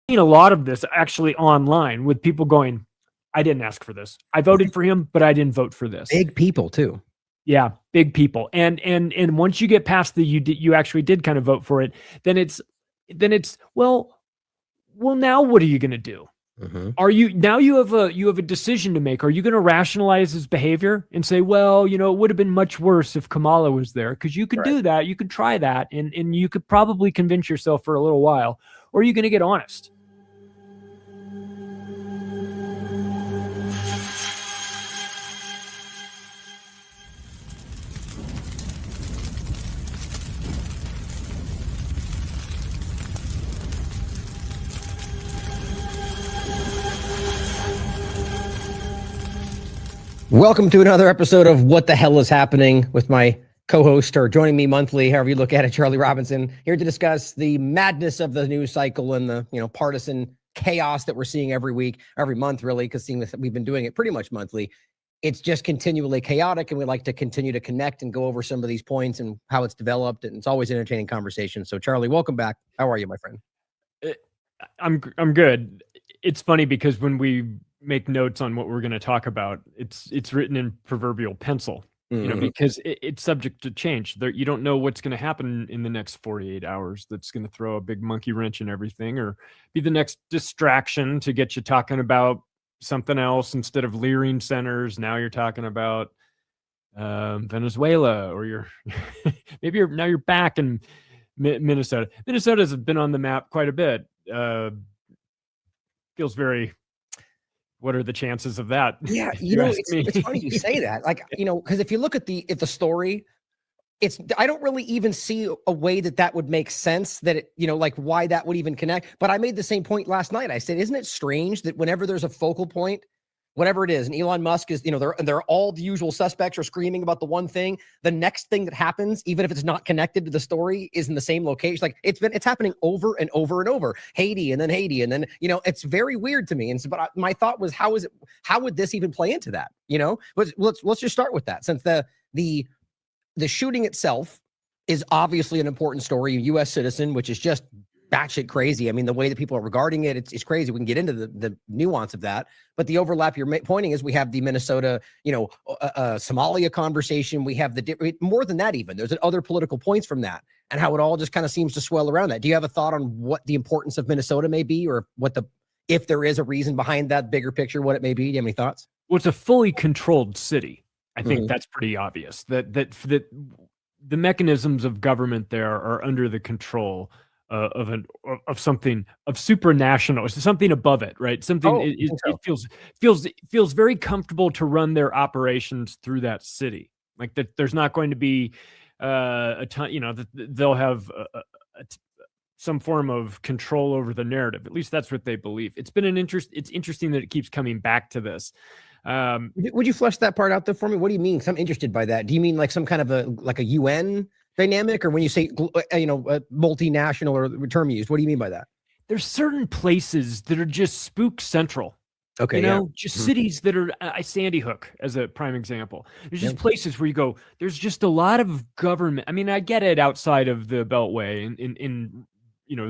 seen a lot of this actually online with people going, I didn't ask for this. I voted for him, but I didn't vote for this. Big people too. Yeah, big people. And once you get past the you actually did kind of vote for it, then it's well now what are you going to do? Are you now you have a decision to make. Are you going to rationalize his behavior and say, well, it would have been much worse if Kamala was there? Because you could do that, you could try that, and you could probably convince yourself for a little while. Or are you going to get honest? Welcome to another episode of What the Hell is Happening with my co-host, or joining me monthly, however you look at it, Charlie Robinson, here to discuss the madness of the news cycle and the partisan chaos that we're seeing every month, really, because seeing that we've been doing it pretty much monthly. It's just continually chaotic, and we like to continue to connect and go over some of these points and how it's developed, and it's always an entertaining conversation. So, Charlie, welcome back. How are you, my friend? I'm good. It's funny because when we make notes on what we're going to talk about, it's written in proverbial pencil, because it's subject to change. You don't know what's going to happen in the next 48 hours that's going to throw a big monkey wrench in everything, or be the next distraction to get you talking about something else. Instead of leering centers, now you're talking about Venezuela, or now you're back in Minnesota. Minnesota's been on the map quite a bit. Feels very, what are the chances of that? Yeah, it's funny you say that. Because if you look at the story, I don't really even see a way that would make sense, that why that would even connect. But I made the same point last night. I said, isn't it strange that whenever there's a focal point, whatever it is, and Elon Musk is, they're all the usual suspects are screaming about the one thing, the next thing that happens, even if it's not connected to the story, is in the same location. Like it's happening over and over and over. Haiti, and then it's very weird to me. And so, but my thought was, how would this even play into that? Let's just start with that, since the shooting itself is obviously an important story. A U.S. citizen, which is just batshit crazy. I mean, the way that people are regarding it, it's crazy. We can get into the nuance of that, but the overlap you're pointing is we have the Minnesota, Somalia conversation. We have more than that even. There's other political points from that, and how it all just kind of seems to swell around that. Do you have a thought on what the importance of Minnesota may be, or if there is a reason behind that bigger picture, what it may be? Do you have any thoughts? Well, it's a fully controlled city. I think that's pretty obvious. That the mechanisms of government there are under the control of something of supranational, something above it, right? Something it feels very comfortable to run their operations through that city. Like that, there's not going to be a ton. They'll have some form of control over the narrative. At least that's what they believe. It's interesting that it keeps coming back to this. Would you flesh that part out there for me? What do you mean? 'Cause I'm interested by that. Do you mean like some kind of a UN dynamic, or when you say multinational, or the term used, what do you mean by that? There's certain places that are just spook central. Okay, just cities that are Sandy Hook as a prime example. There's just places where you go, there's just a lot of government. I mean, I get it outside of the Beltway in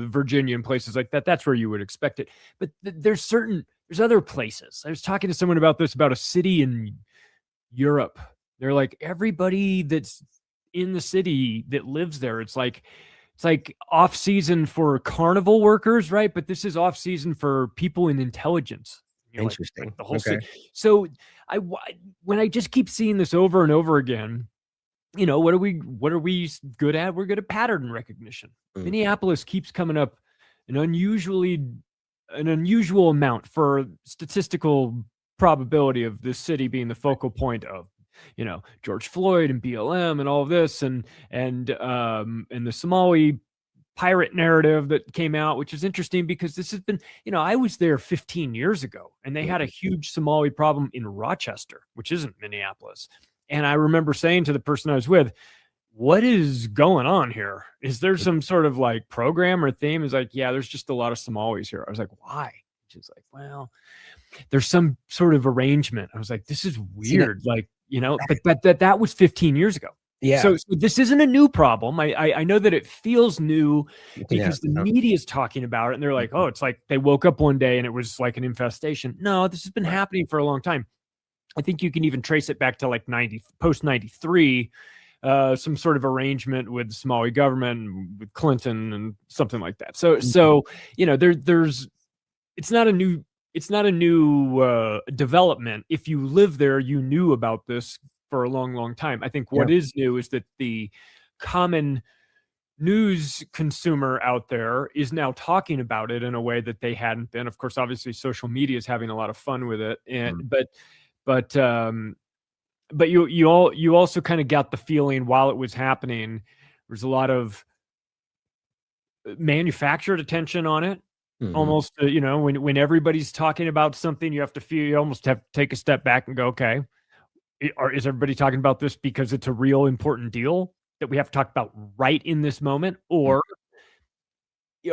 Virginia and places like that. That's where you would expect it. But there's other places. I was talking to someone about a city in Europe. They're like, everybody that's in the city that lives there, it's like off season for carnival workers, right? But this is off season for people in intelligence. Interesting. Like the whole city. So when I just keep seeing this over and over again, what are we good at? We're good at pattern recognition. Minneapolis keeps coming up an unusual amount for statistical probability of this city being the focal point of George Floyd and BLM and all of this, and the Somali pirate narrative that came out, which is interesting because this has been, I was there 15 years ago, and they had a huge Somali problem in Rochester, which isn't Minneapolis. And I remember saying to the person I was with, what is going on here? Is there some sort of like program or theme? Is like, yeah, there's just a lot of Somalis here. I was like, why? She's like, well, there's some sort of arrangement. I was like, this is weird. But that was 15 years ago. Yeah. So this isn't a new problem. I know that it feels new because the Yeah. media is talking about it, and they're like, oh, it's like they woke up one day and it was like an infestation. No, this has been happening for a long time. I think you can even trace it back to like post 93, some sort of arrangement with the Somali government, with Clinton and something like that. So you know, there's it's not a new development. If you live there, you knew about this for a long, long time. I think what is new is that the common news consumer out there is now talking about it in a way that they hadn't been. Of course, obviously, social media is having a lot of fun with it, and but you also kind of got the feeling while it was happening, there's a lot of manufactured attention on it. Almost, you know, when everybody's talking about something, you almost have to take a step back and go, okay, is everybody talking about this because it's a real important deal that we have to talk about right in this moment? Or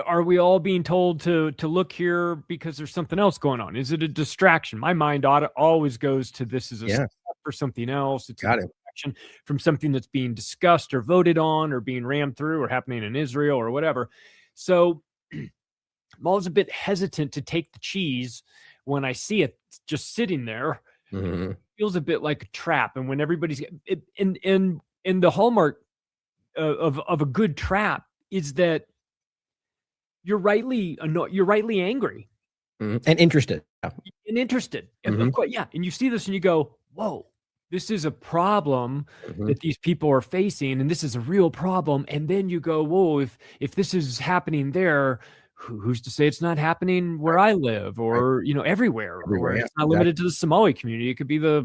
are we all being told to look here because there's something else going on? Is it a distraction? My mind always goes to this is a step for something else. It's a distraction from something that's being discussed or voted on or being rammed through or happening in Israel or whatever. So I'm always a bit hesitant to take the cheese when I see it just sitting there. It feels a bit like a trap. And when everybody's in the hallmark of a good trap is that you're rightly angry and interested. Of course, yeah. And you see this and you go, whoa, this is a problem that these people are facing, and this is a real problem. And then you go, whoa, if this is happening there, who's to say it's not happening where I live or, you know, everywhere or it's not limited to the Somali community. It could be the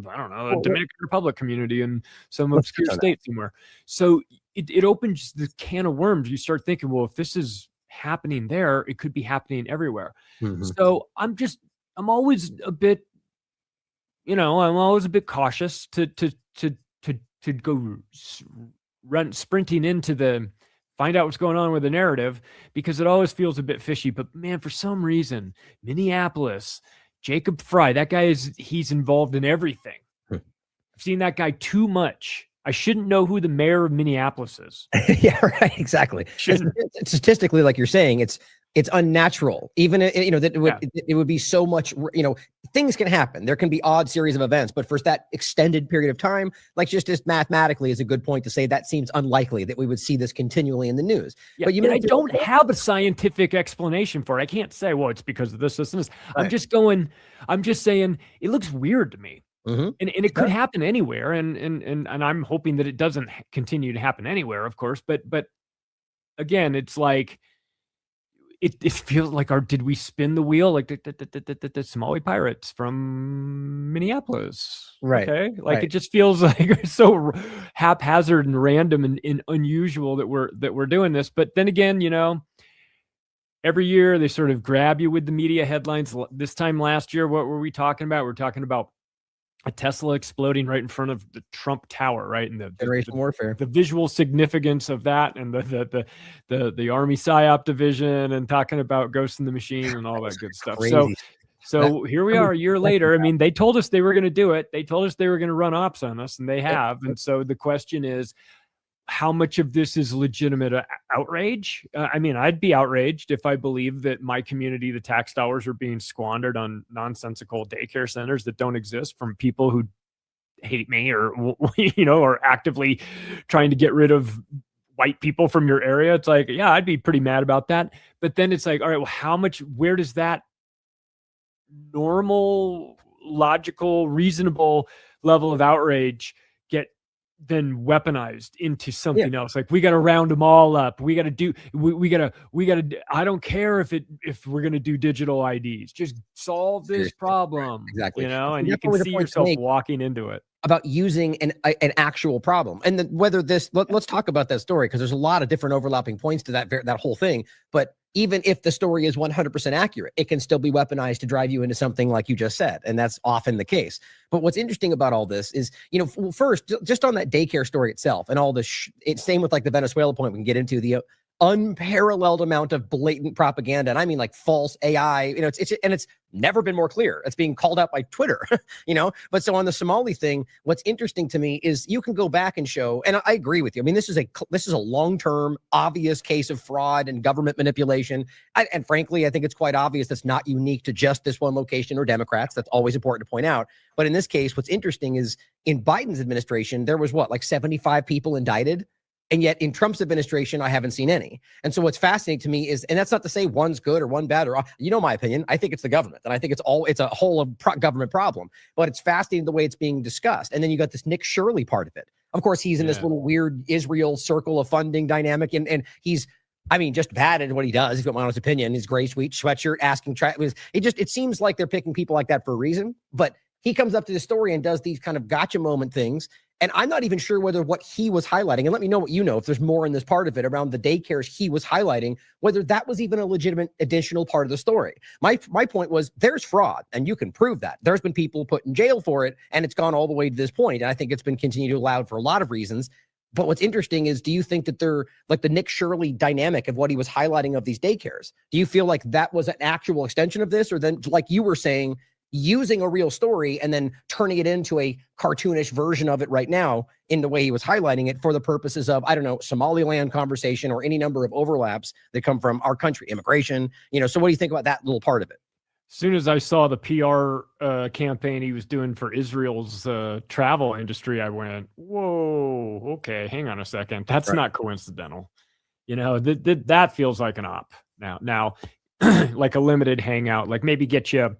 Dominican Republic community in some obscure state somewhere. So it opens the can of worms. You start thinking, well, if this is happening there, it could be happening everywhere. So I'm always a bit, you know, I'm always a bit cautious to go sprinting into find out what's going on with the narrative, because it always feels a bit fishy. But man, for some reason, Minneapolis, Jacob Fry, that guy he's involved in everything. I've seen that guy too much. I shouldn't know who the mayor of Minneapolis is. Yeah, right. Exactly. Statistically, like you're saying, it's unnatural. Even, you know, that it would be so much, you know, things can happen. There can be odd series of events, but for that extended period of time, like just mathematically is a good point to say that seems unlikely that we would see this continually in the news. Yeah, but I don't have a scientific explanation for it. I can't say, well, it's because of this and this. I'm just saying it looks weird to me. And it could happen anywhere. And I'm hoping that it doesn't continue to happen anywhere, of course. But again, it's like, it feels like did we spin the wheel like the Somali pirates from Minneapolis? Right. Okay. Like it just feels like it's so haphazard and random and unusual that we're doing this. But then again, you know, every year they sort of grab you with the media headlines. This time last year, what were we talking about? We're talking about a Tesla exploding right in front of the Trump Tower, right? And the generational warfare, the visual significance of that, and the Army PSYOP division, and talking about Ghost in the Machine and all that good stuff. Crazy. So here we are a year later. I mean, they told us they were going to do it. They told us they were going to run ops on us, and they have. And so the question is, how much of this is legitimate outrage? I mean, I'd be outraged if I believe that my community, the tax dollars are being squandered on nonsensical daycare centers that don't exist from people who hate me or, you know, are actively trying to get rid of white people from your area. It's like, yeah, I'd be pretty mad about that. But then it's like, all right, well, where does that normal, logical, reasonable level of outrage get then weaponized into something else? Like, we got to round them all up. We got to do, we got to, I don't care if we're going to do digital IDs, just solve this problem. Exactly. You know, and you can see yourself walking into it. About using an actual problem. And then whether let's talk about that story, because there's a lot of different overlapping points to that whole thing. But even if the story is 100% accurate, it can still be weaponized to drive you into something like you just said. And that's often the case. But what's interesting about all this is, you know, first, just on that daycare story itself and all the, it's same with like the Venezuela point we can get into, unparalleled amount of blatant propaganda. And I mean like false AI, it's never been more clear. It's being called out by Twitter, But so on the Somali thing, what's interesting to me is you can go back and show, and I agree with you. I mean, this is a long-term obvious case of fraud and government manipulation. And frankly, I think it's quite obvious that's not unique to just this one location or Democrats. That's always important to point out. But in this case, what's interesting is in Biden's administration, there was like 75 people indicted. And yet in Trump's administration, I haven't seen any. And so what's fascinating to me is, and that's not to say one's good or one bad, or my opinion, I think it's the government. And I think it's a whole of government problem, but it's fascinating the way it's being discussed. And then you got this Nick Shirley part of it. Of course, he's in this little weird Israel circle of funding dynamic. And he's, just bad at what he does, if you want my honest opinion. His gray sweet sweatshirt asking, it seems like they're picking people like that for a reason, but he comes up to the story and does these kind of gotcha moment things. And I'm not even sure whether what he was highlighting, and let me know what you know, if there's more in this part of it around the daycares he was highlighting, whether that was even a legitimate additional part of the story. My point was there's fraud, and you can prove that. There's been people put in jail for it, and it's gone all the way to this point. And I think it's been continued allowed for a lot of reasons. But what's interesting is, do you think that they're like the Nick Shirley dynamic of what he was highlighting of these daycares? Do you feel like that was an actual extension of this, or then, like you were saying, using a real story and then turning it into a cartoonish version of it right now in the way he was highlighting it for the purposes of, I don't know, Somaliland conversation or any number of overlaps that come from our country, immigration, So what do you think about that little part of it? As soon as I saw the PR campaign he was doing for Israel's travel industry, I went, whoa, okay, hang on a second. That's not coincidental. That feels like an op now, like a limited hangout, like maybe get you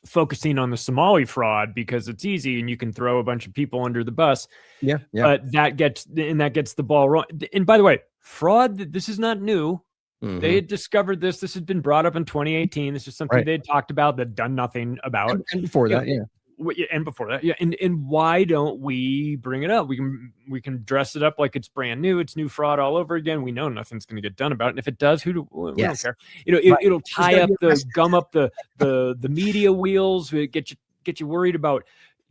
focusing on the Somali fraud because it's easy and you can throw a bunch of people under the bus. Yeah. But that gets the ball rolling. And by the way, fraud, this is not new. Mm-hmm. They had discovered this. This had been brought up in 2018. This is something they had talked about, that done nothing about. And before that, And before that, And why don't we bring it up? We can dress it up like it's brand new. It's new fraud all over again. We know nothing's going to get done about it. And if it does, we don't care. It'll tie up gum up the media wheels. Get you worried about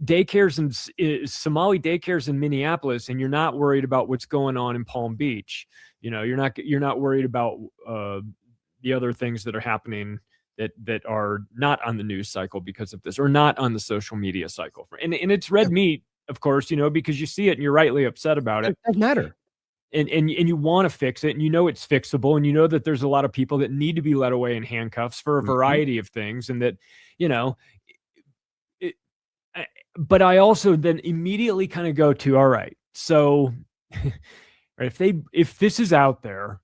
daycares and Somali daycares in Minneapolis, and you're not worried about what's going on in Palm Beach. You're not worried about the other things that are happening that are not on the news cycle because of this, or not on the social media cycle. And it's red meat, of course, because you see it and you're rightly upset about it. It doesn't matter. And you want to fix it, and it's fixable, and that there's a lot of people that need to be led away in handcuffs for a variety of things, and that, but I also then immediately kind of go to, all right, so if this is out there,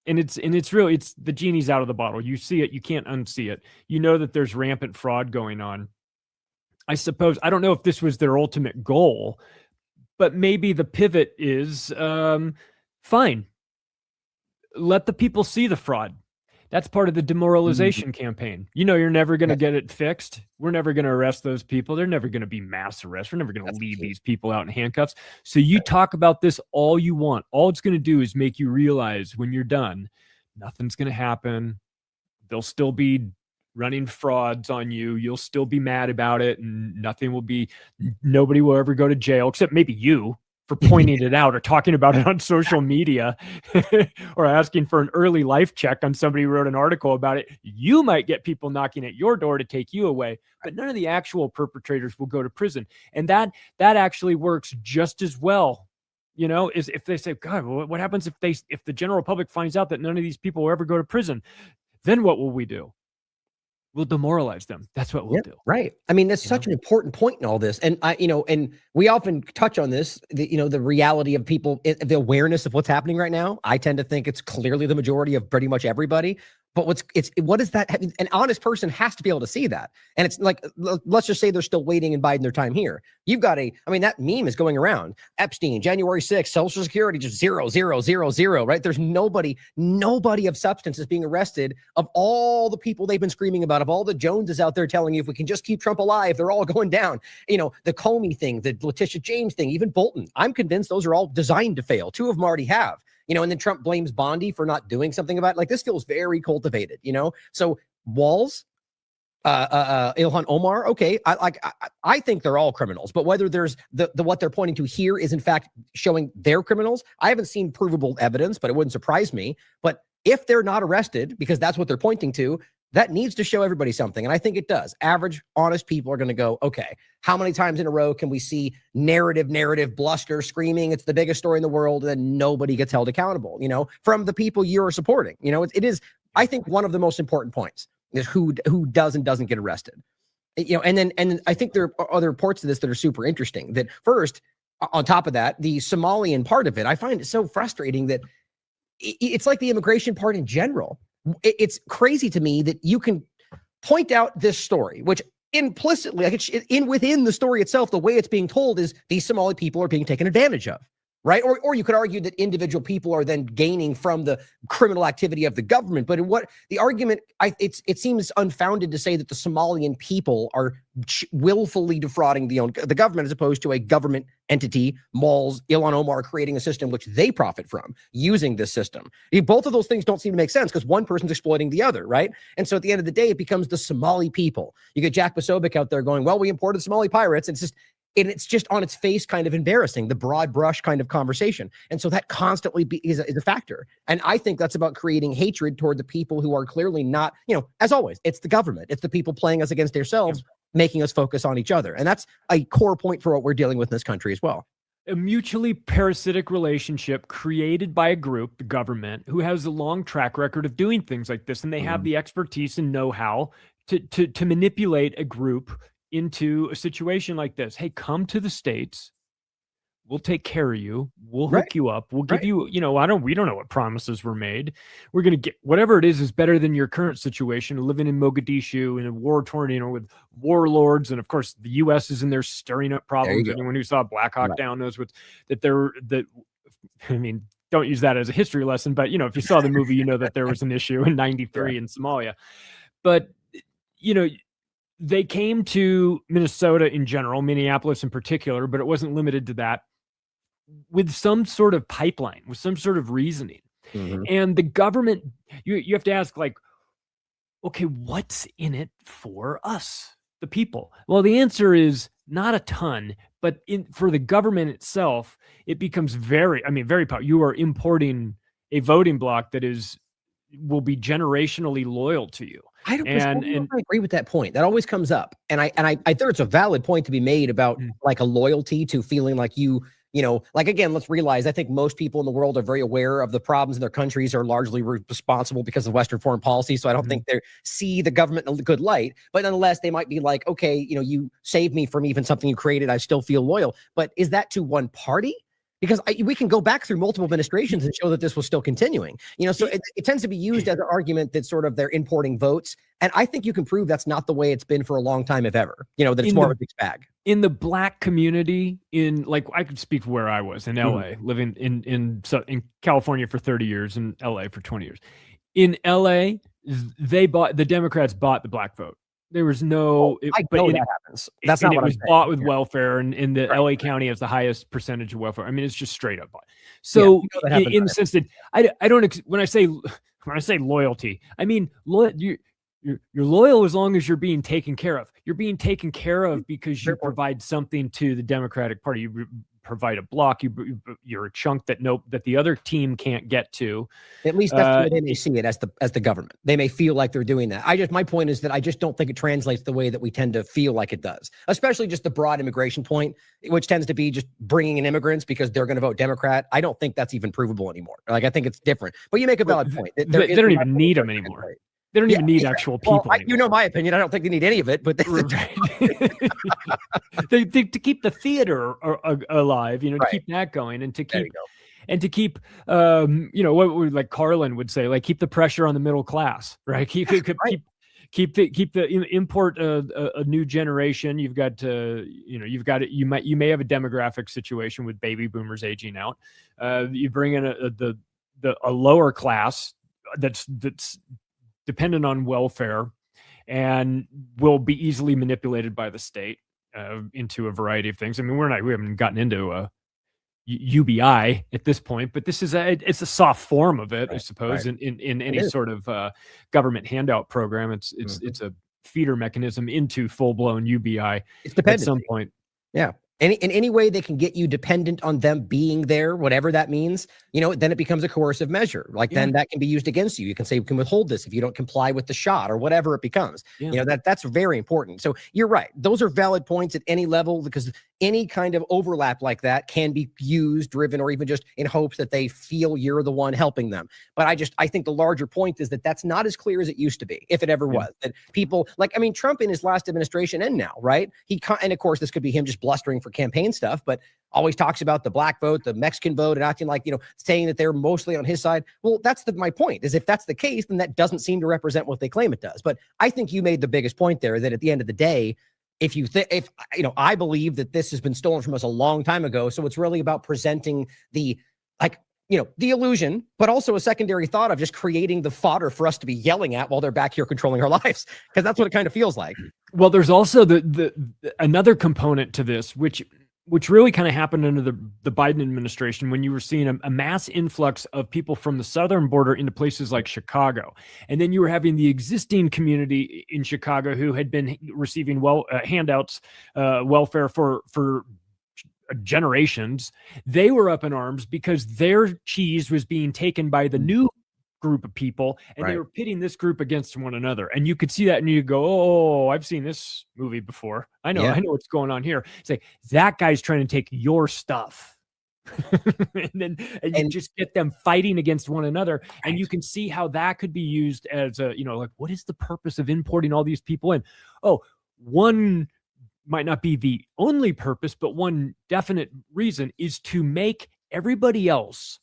and it's the genie's out of the bottle. You see it, you can't unsee it. That there's rampant fraud going on. I suppose, I don't know if this was their ultimate goal, but maybe the pivot is, fine. Let the people see the fraud. That's part of the demoralization campaign. You're never going to get it fixed. We're never going to arrest those people. They're never going to be mass arrests. We're never going to leave these people out in handcuffs. So you talk about this all you want. All it's going to do is make you realize when you're done, nothing's going to happen. They'll still be running frauds on you. You'll still be mad about it, and nobody will ever go to jail, except maybe you, for pointing it out or talking about it on social media or asking for an early life check on somebody who wrote an article about it. You might get people knocking at your door to take you away, but none of the actual perpetrators will go to prison. And that actually works just as well, is if they say, God, what happens if the general public finds out that none of these people will ever go to prison? Then what will we do? We'll demoralize them. That's what we'll do. Right. I mean, that's such an important point in all this. And and we often touch on this, the reality of people, the awareness of what's happening right now. I tend to think it's clearly the majority of pretty much everybody. But what is that? An honest person has to be able to see that. And it's like, let's just say they're still waiting and biding their time here. You've got that meme is going around. Epstein, January 6th, Social Security, just 0, 0, 0, 0, right? There's nobody of substance is being arrested, of all the people they've been screaming about, of all the Joneses out there telling you, if we can just keep Trump alive, they're all going down. The Comey thing, the Letitia James thing, even Bolton. I'm convinced those are all designed to fail. 2 of them already have. And then Trump blames Bondi for not doing something about it. Like, this feels very cultivated, So walls, Ilhan Omar. Okay, I think they're all criminals, but whether there's the what they're pointing to here is in fact showing they're criminals, I haven't seen provable evidence, but it wouldn't surprise me. But if they're not arrested because that's what they're pointing to, that needs to show everybody something, and I think it does. Average, honest people are going to go, okay, how many times in a row can we see narrative, bluster, screaming, it's the biggest story in the world, and then nobody gets held accountable, from the people you're supporting. It is, I think, one of the most important points is who does and doesn't get arrested. And then I think there are other parts of this that are super interesting. That first, on top of that, the Somalian part of it, I find it so frustrating that it's like the immigration part in general. It's crazy to me that you can point out this story, which implicitly, within the story itself, the way it's being told is these Somali people are being taken advantage of, right? Or you could argue that individual people are then gaining from the criminal activity of the government. But in what the argument, it seems unfounded to say that the Somalian people are willfully defrauding the government as opposed to a government entity, malls, Ilhan Omar creating a system which they profit from using this system. Both of those things don't seem to make sense because one person's exploiting the other, right? And so at the end of the day, it becomes the Somali people. You get Jack Posobiec out there going, well, we imported Somali pirates. It's just on its face kind of embarrassing, the broad brush kind of conversation. And so that constantly is a factor. And I think that's about creating hatred toward the people who are clearly not, as always, it's the government. It's the people playing us against ourselves, making us focus on each other. And that's a core point for what we're dealing with in this country as well. A mutually parasitic relationship created by a group, the government, who has a long track record of doing things like this. And they have the expertise and know-how to manipulate a group into a situation like this. Hey, come to the States. We'll take care of you. We'll hook you up. We'll give you, we don't know what promises were made. We're going to get whatever it is better than your current situation, living in Mogadishu in a war-torn, with warlords. And of course, the U.S. is in there stirring up problems. Anyone who saw Black Hawk Down knows don't use that as a history lesson, but if you saw the movie, that there was an issue in 93 in Somalia. But, they came to Minnesota in general, Minneapolis in particular, but it wasn't limited to that, with some sort of pipeline, with some sort of reasoning. And the government, you have to ask, okay, what's in it for us, the people? Well, the answer is not a ton, but for the government itself, it becomes very powerful. You are importing a voting bloc that will be generationally loyal to you. I agree with that point. That always comes up. And I think it's a valid point to be made about like a loyalty to feeling like again, let's realize, I think most people in the world are very aware of the problems in their countries are largely responsible because of Western foreign policy. So I don't think they see the government in a good light, but nonetheless, they might be like, okay, you saved me from even something you created. I still feel loyal. But is that to one party? Because we can go back through multiple administrations and show that this was still continuing. So it tends to be used as an argument that sort of they're importing votes. And I think you can prove that's not the way it's been for a long time, if ever, that it's more of a mixed bag. In the Black community, I could speak for where I was in LA, living in California for 30 years and LA for 20 years. In LA, the Democrats bought the Black vote. There was no, that happens. That's not what it was bought with welfare, and in the LA County has the highest percentage of welfare. It's just straight up bought. So in the sense that I don't, when I say loyalty, you're loyal as long as you're being taken care of. You're being taken care of because you provide something to the Democratic Party. You provide a block. You're a chunk that the other team can't get to. At least that's the way they may see it as the government. They may feel like they're doing that. My point is that I just don't think it translates the way that we tend to feel like it does, especially just the broad immigration point, which tends to be just bringing in immigrants because they're going to vote Democrat. I don't think that's even provable anymore. I think it's different, but you make a valid point. They don't even need them anymore. They don't even need actual people. Well, my opinion. I don't think they need any of it, but to keep the theater alive, to keep that going, and to keep what Carlin would say, keep the pressure on the middle class, right? Keep the import a new generation. You may have a demographic situation with baby boomers aging out. You bring in a lower class that's dependent on welfare and will be easily manipulated by the state into a variety of things. We haven't gotten into UBI at this point, but this is it's a soft form of it, I suppose, in any sort of government handout program. It's a feeder mechanism into full-blown UBI It's at some dependency. point. Yeah. In any way they can get you dependent on them being there, whatever that means, then it becomes a coercive measure. Like then that can be used against you. You can say, we can withhold this if you don't comply with the shot or whatever it becomes. That's very important. So you're right. Those are valid points at any level, because any kind of overlap like that can be used, driven, or even just in hopes that they feel you're the one helping them. But I think the larger point is that that's not as clear as it used to be, if it ever was. That people Trump in his last administration and now, right? And of course, this could be him just blustering for campaign stuff, but always talks about the black vote, the Mexican vote, and acting like, saying that they're mostly on his side. Well, that's my point, is if that's the case, then that doesn't seem to represent what they claim it does. But I think you made the biggest point there, that at the end of the day, I believe that this has been stolen from us a long time ago. So it's really about presenting the illusion, but also a secondary thought of just creating the fodder for us to be yelling at while they're back here controlling our lives. Because that's what it kind of feels like. Well, there's also the another component to this, which really kind of happened under the Biden administration, when you were seeing a mass influx of people from the southern border into places like Chicago. And then you were having the existing community in Chicago who had been receiving handouts, welfare for generations. They were up in arms because their cheese was being taken by the new group of people, and they were pitting this group against one another. And you could see that, and you go, oh, I've seen this movie before. I know what's going on here. It's like, that guy's trying to take your stuff. and you just get them fighting against one another. And you can see how that could be used as a, what is the purpose of importing all these people in? Oh, one might not be the only purpose, but one definite reason is to make everybody else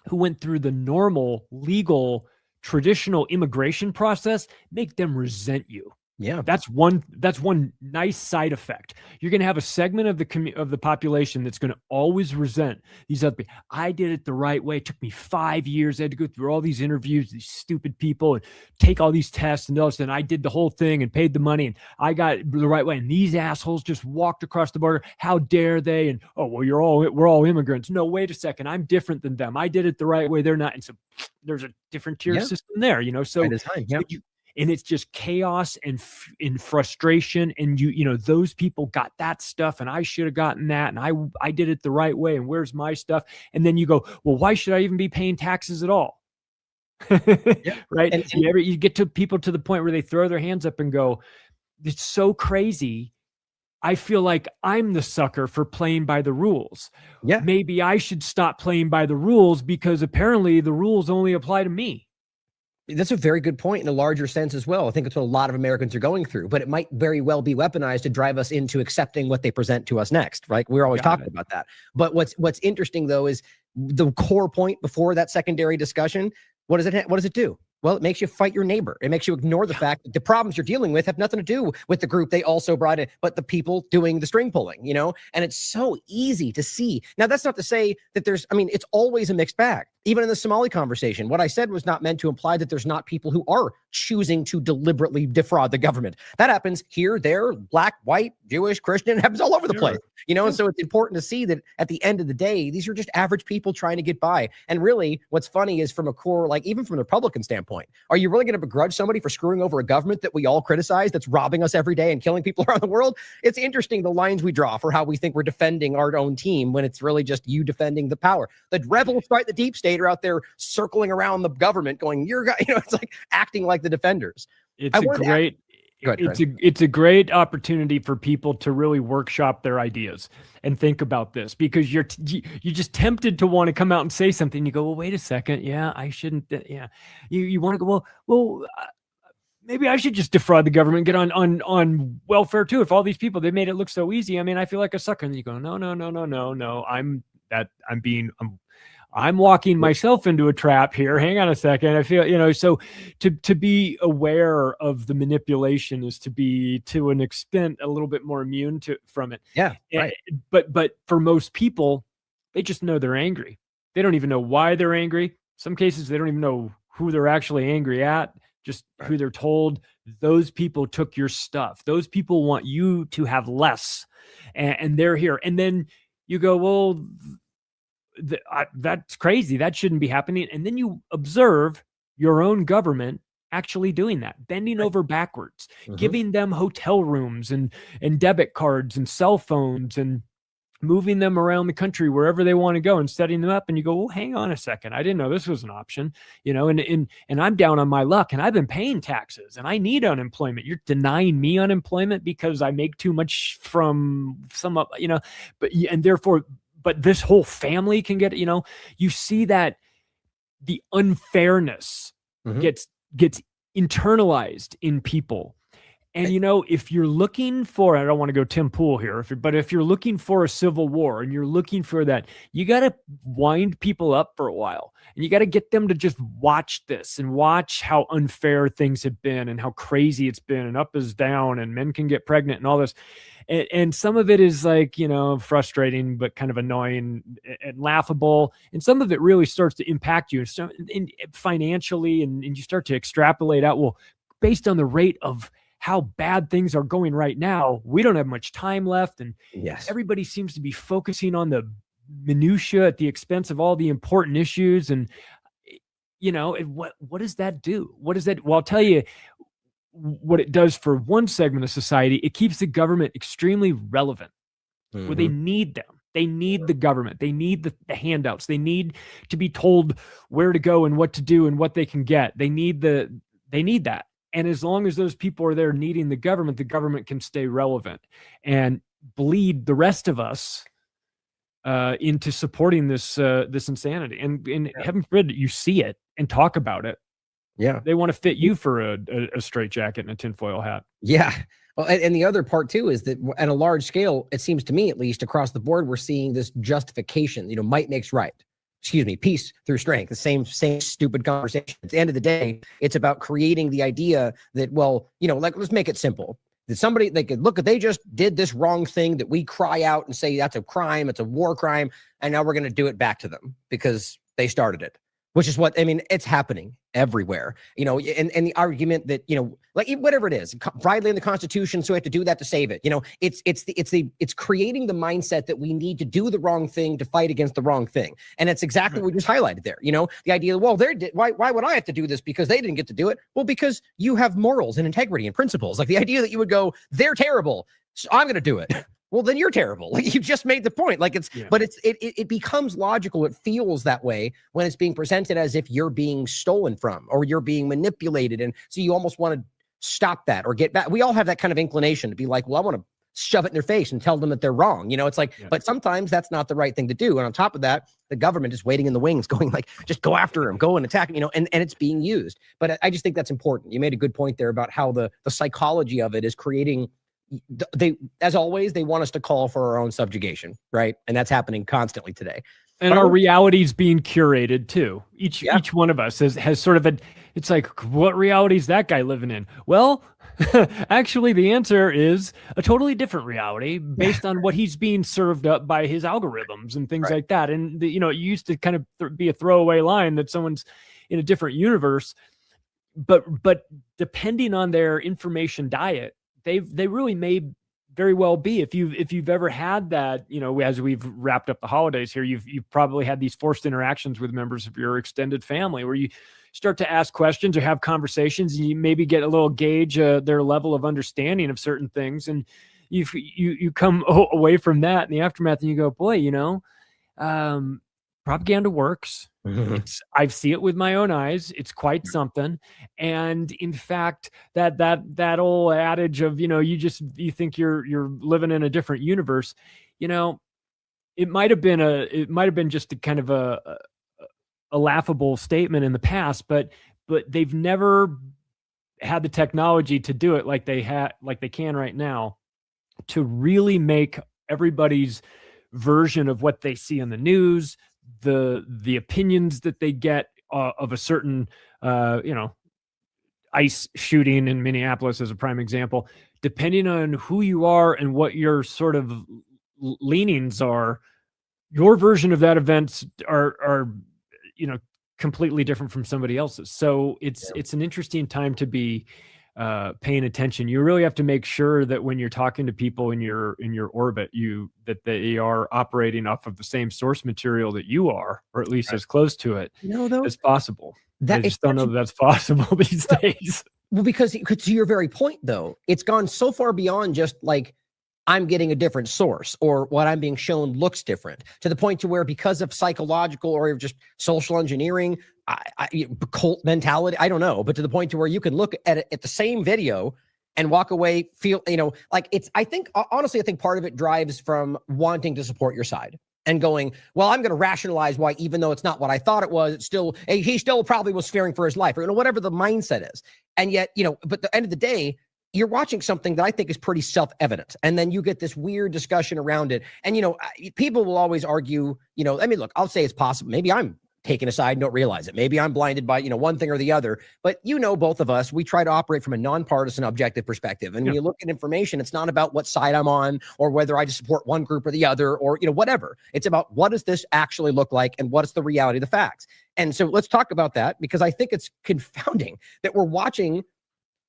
who went through the normal, legal, traditional immigration process, make them resent you. Yeah, that's one nice side effect. You're going to have a segment of the population that's going to always resent these other people. I did it the right way. It took me 5 years. I had to go through all these interviews, these stupid people, and take all these tests and those. And I did the whole thing and paid the money, and I got it the right way. And these assholes just walked across the border. How dare they? And oh, well, we're all immigrants. No, wait a second. I'm different than them. I did it the right way. They're not. And so there's a different tier system there. So and it's just chaos and frustration. And those people got that stuff, and I should have gotten that, and I did it the right way, and where's my stuff? And then you go, well, why should I even be paying taxes at all? Right? And you get to people to the point where they throw their hands up and go, it's so crazy. I feel like I'm the sucker for playing by the rules. Yeah. Maybe I should stop playing by the rules, because apparently the rules only apply to me. That's a very good point in a larger sense as well. I think it's what a lot of Americans are going through, but it might very well be weaponized to drive us into accepting what they present to us next, right? We're always talking about that. But what's interesting, though, is the core point before that secondary discussion. What does it do? Well, it makes you fight your neighbor. It makes you ignore the fact that the problems you're dealing with have nothing to do with the group they also brought in, but the people doing the string pulling, and it's so easy to see. Now, that's not to say that it's always a mixed bag. Even in the Somali conversation, what I said was not meant to imply that there's not people who are choosing to deliberately defraud the government. That happens here, there, black, white, Jewish, Christian. It happens all over the place, and so it's important to see that at the end of the day, these are just average people trying to get by. And really, what's funny is from a core, even from the Republican standpoint, are you really going to begrudge somebody for screwing over a government that we all criticize, that's robbing us every day and killing people around the world? It's interesting, the lines we draw for how we think we're defending our own team, when it's really just you defending the power. The rebels, right, the deep state, are out there circling around the government going, you're, it's like acting like the defenders. It's a great opportunity for people to really workshop their ideas and think about this, because you're just tempted to want to come out and say something. You go, well, wait a second. Yeah, I shouldn't. Yeah. You want to go, well, maybe I should just defraud the government, get on welfare too. If all these people, they made it look so easy. I mean, I feel like a sucker. And you go, no. I'm walking myself into a trap here. Hang on a second. I feel, so to be aware of the manipulation is to be, to an extent, a little bit more immune from it. Yeah. Right. But for most people, they just know they're angry. They don't even know why they're angry. Some cases, they don't even know who they're actually angry at, just who they're told. Those people took your stuff. Those people want you to have less, and they're here. And then you go, well, that's crazy. That shouldn't be happening. And then you observe your own government actually doing that, bending over backwards, giving them hotel rooms and debit cards and cell phones and moving them around the country wherever they want to go and setting them up. And you go, well, hang on a second. I didn't know this was an option, and I'm down on my luck and I've been paying taxes and I need unemployment. You're denying me unemployment because I make too much from some, but this whole family can get, you see that the unfairness gets internalized in people. And, if you're looking for, I don't want to go Tim Pool here, but if you're looking for a civil war and you're looking for that, you got to wind people up for a while and you got to get them to just watch this and watch how unfair things have been and how crazy it's been and up is down and men can get pregnant and all this. And some of it is like, frustrating, but kind of annoying and laughable. And some of it really starts to impact you financially. And you start to extrapolate out, well, based on the rate of how bad things are going right now, we don't have much time left. And everybody seems to be focusing on the minutia at the expense of all the important issues. And, what does that do? What does that, well, I'll tell you what it does for one segment of society. It keeps the government extremely relevant where they need them. They need the government. They need the handouts. They need to be told where to go and what to do and what they can get. They need that. And as long as those people are there needing the government can stay relevant and bleed the rest of us into supporting this insanity. And heaven forbid you see it and talk about it. Yeah, they want to fit you for a straitjacket and a tinfoil hat. Yeah. Well, and the other part too is that at a large scale, it seems to me, at least across the board, we're seeing this justification. Might makes right. Peace through strength, the same stupid conversation. At the end of the day, it's about creating the idea that, well, let's make it simple. That somebody, they just did this wrong thing that we cry out and say that's a crime, it's a war crime, and now we're going to do it back to them because they started it. Which is what, it's happening everywhere, and the argument that, whatever it is, violating the Constitution, so we have to do that to save it. It's creating the mindset that we need to do the wrong thing to fight against the wrong thing. And it's exactly what we just highlighted there. The idea, well, why would I have to do this because they didn't get to do it? Well, because you have morals and integrity and principles. Like the idea that you would go, they're terrible, so I'm going to do it. Well, then you're terrible. Like you just made the point. Like but it becomes logical. It feels that way when it's being presented as if you're being stolen from or you're being manipulated. And so you almost want to stop that or get back. We all have that kind of inclination to be like, well, I want to shove it in their face and tell them that they're wrong. It's like, but sometimes that's not the right thing to do. And on top of that, the government is waiting in the wings going like, just go after him, go and attack, and it's being used. But I just think that's important. You made a good point there about how the psychology of it is creating. As always, they want us to call for our own subjugation, right? And that's happening constantly today. And our reality is being curated too. Each one of us has sort of it's like, what reality is that guy living in? Well, actually, the answer is a totally different reality based on what he's being served up by his algorithms and things like that. And it used to kind of be a throwaway line that someone's in a different universe, but depending on their information diet, they really may very well be. If you've ever had that, as we've wrapped up the holidays here, you've probably had these forced interactions with members of your extended family where you start to ask questions or have conversations and you maybe get a little gauge their level of understanding of certain things. And you come away from that in the aftermath and you go, boy, propaganda works. I see it with my own eyes. It's quite something. And in fact, that old adage of, you think you're living in a different universe, it might have been just a kind of a laughable statement in the past, but they've never had the technology to do it like they can right now to really make everybody's version of what they see in the news, the opinions that they get of a certain, ICE shooting in Minneapolis as a prime example, depending on who you are and what your sort of leanings are, your version of that event are completely different from somebody else's. So it's an interesting time to be paying attention. You really have to make sure that when you're talking to people in your orbit, that they are operating off of the same source material that you are, or at least as close to it as possible. That I just don't know that that's possible these days. Well, because to your very point, though, it's gone so far beyond just like I'm getting a different source or what I'm being shown looks different, to the point to where, because of psychological or just social engineering, cult mentality, I don't know, but to the point to where you can look at it at the same video and walk away, feel, like I think, honestly, I think part of it drives from wanting to support your side and going, well, I'm going to rationalize why, even though it's not what I thought it was, it's still, he still probably was fearing for his life, or whatever the mindset is. And yet, but at the end of the day, you're watching something that I think is pretty self-evident. And then you get this weird discussion around it. And, people will always argue, look, I'll say it's possible. Maybe I'm taken aside and don't realize it. Maybe I'm blinded by, one thing or the other. But, both of us, we try to operate from a nonpartisan, objective perspective. And when you look at information, it's not about what side I'm on or whether I just support one group or the other or, whatever. It's about, what does this actually look like and what's the reality of the facts? And so let's talk about that, because I think it's confounding that we're watching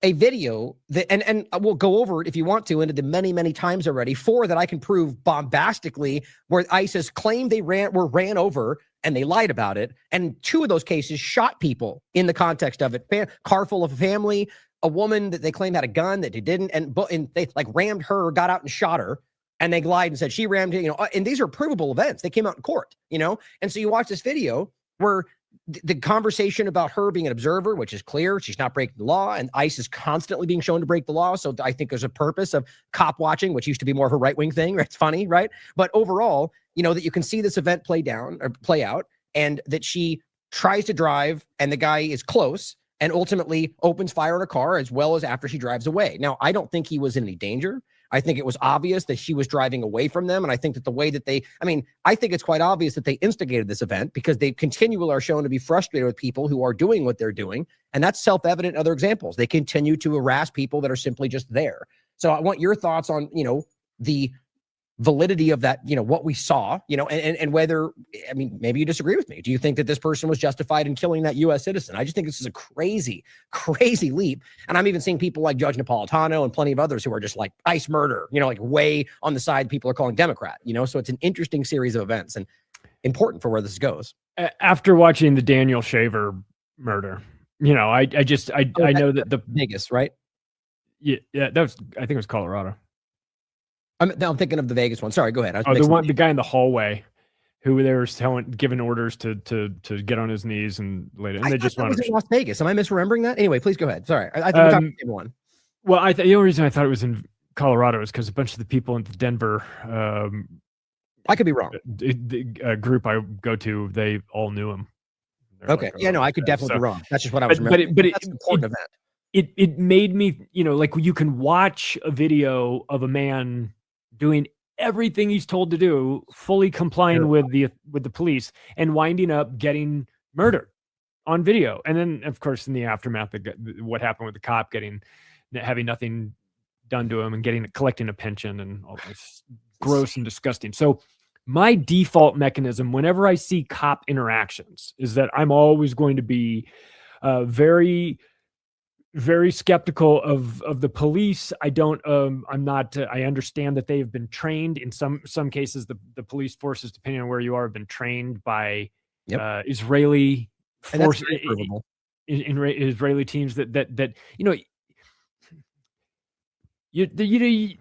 a video that, and we'll go over it if you want to into the many, many times already, 4 that I can prove bombastically, where ISIS claimed they were ran over and they lied about it. And 2 of those cases shot people in the context of it. Car full of a family, a woman that they claimed had a gun that they didn't, and they like rammed her, got out and shot her. And they lied and said she rammed it, and these are provable events. They came out in court, And so you watch this video where the conversation about her being an observer, which is clear, she's not breaking the law, and ICE is constantly being shown to break the law. So I think there's a purpose of cop watching, which used to be more of a right-wing thing. It's funny, right? But overall, that you can see this event play out, and that she tries to drive and the guy is close and ultimately opens fire on her car, as well as after she drives away. Now, I don't think he was in any danger. I think it was obvious that she was driving away from them. And I think that the way that I think it's quite obvious that they instigated this event, because they continually are shown to be frustrated with people who are doing what they're doing. And that's self-evident in other examples. They continue to harass people that are simply just there. So I want your thoughts on, the validity of that, what we saw, and whether, maybe you disagree with me. Do you think that this person was justified in killing that U.S. citizen? I just think this is a crazy, crazy leap. And I'm even seeing people like Judge Napolitano and plenty of others who are just like ICE murder, like way on the side people are calling Democrat, so it's an interesting series of events and important for where this goes. After watching the Daniel Shaver murder, I know that the Vegas, right? Yeah, that was, I think it was Colorado. I'm thinking of the Vegas one. Sorry, go ahead. The guy in the hallway who they were giving orders to get on his knees and later, and they just wanted to. In Las Vegas. Am I misremembering that? Anyway, please go ahead. Sorry, I think we're talking the same one. Well, the only reason I thought it was in Colorado is because a bunch of the people in Denver. I could be wrong. The group I go to, they all knew him. Okay, I could definitely be wrong. That's just what I was remembering. But that's an important event. It made me, like you can watch a video of a man doing everything he's told to do, fully complying with the police, and winding up getting murdered on video. And then, of course, in the aftermath, what happened with the cop having nothing done to him and collecting a pension and all this gross and disgusting. So my default mechanism whenever I see cop interactions is that I'm always going to be very, very skeptical of the police. I understand that they have been trained in some cases. The police forces, depending on where you are, have been trained by Israeli forces, Israeli teams that you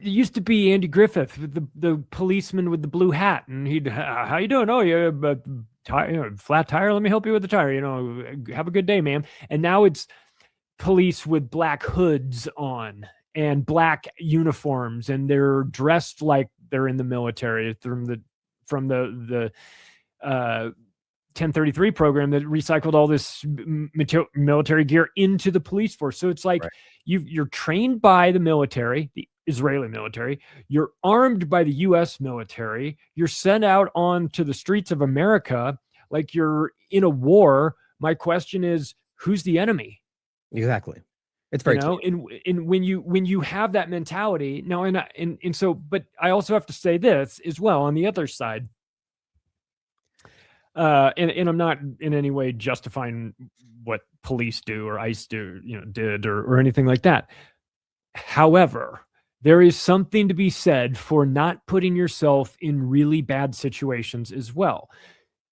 used to be Andy Griffith, the policeman with the blue hat, and he'd, how you doing? Oh, you're flat tire. Let me help you with the tire. Have a good day, ma'am. And now it's police with black hoods on and black uniforms, and they're dressed like they're in the military from the 1033 program that recycled all this military gear into the police force. So it's like you're trained by the military, the Israeli military, you're armed by the US military, you're sent out onto the streets of America like you're in a war. My question is, who's the enemy? Exactly. It's very and when you have that mentality now, and so, but I also have to say this as well on the other side. And I'm not in any way justifying what police do or ICE did or anything like that. However, there is something to be said for not putting yourself in really bad situations as well.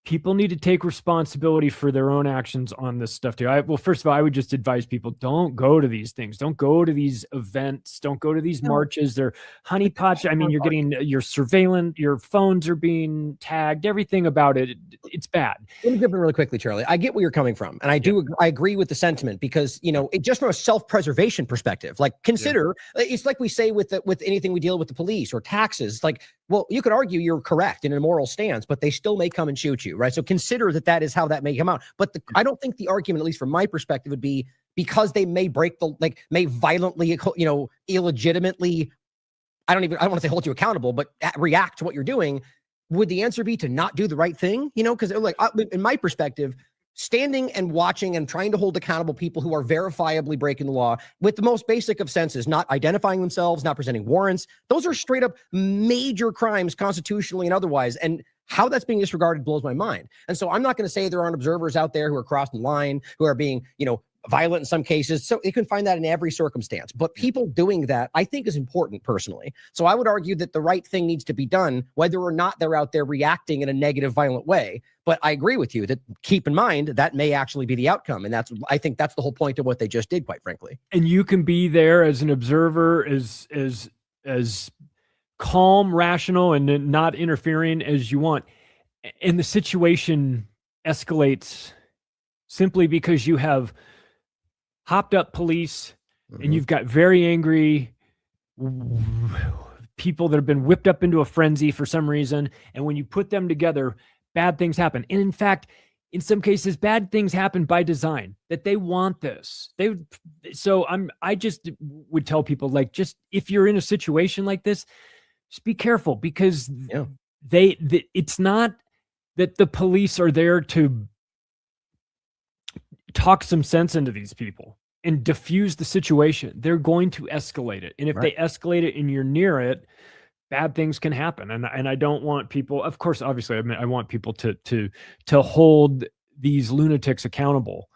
people need to take responsibility for their own actions on this stuff too. Well, first of all, I would just advise people, don't go to these things. Don't go to these events. Don't go to these marches. They're honeypots. I mean, you're getting your surveillance, your phones are being tagged, everything about it. It's bad. Let me jump in really quickly, Charlie. I get where you're coming from. And I agree with the sentiment because, it just from a self-preservation perspective, like consider, it's like we say with anything we deal with the police or taxes, like, well, you could argue you're correct in a moral stance, but they still may come and shoot you, right? So consider that is how that may come out. But I don't think the argument, at least from my perspective, would be because they may may violently, illegitimately, I don't want to say hold you accountable, but react to what you're doing. Would the answer be to not do the right thing? Because in my perspective, standing and watching and trying to hold accountable people who are verifiably breaking the law with the most basic of senses, not identifying themselves, not presenting warrants. Those are straight up major crimes constitutionally and otherwise. And how that's being disregarded blows my mind. And so I'm not going to say there aren't observers out there who are crossing the line, who are being, violent in some cases. So you can find that in every circumstance. But people doing that, I think, is important personally. So I would argue that the right thing needs to be done, whether or not they're out there reacting in a negative, violent way. But I agree with you that keep in mind that may actually be the outcome. And I think that's the whole point of what they just did, quite frankly. And you can be there as an observer, as calm, rational, and not interfering as you want. And the situation escalates simply because you have hopped up police and you've got very angry people that have been whipped up into a frenzy for some reason. And when you put them together, bad things happen. And in fact, in some cases, bad things happen by design, that they want this. I just would tell people, just if you're in a situation like this, just be careful, because it's not that the police are there to talk some sense into these people and diffuse the situation. They're going to escalate it. And if they escalate it and you're near it, bad things can happen. And I don't want people, of course, obviously, I want people to hold these lunatics accountable,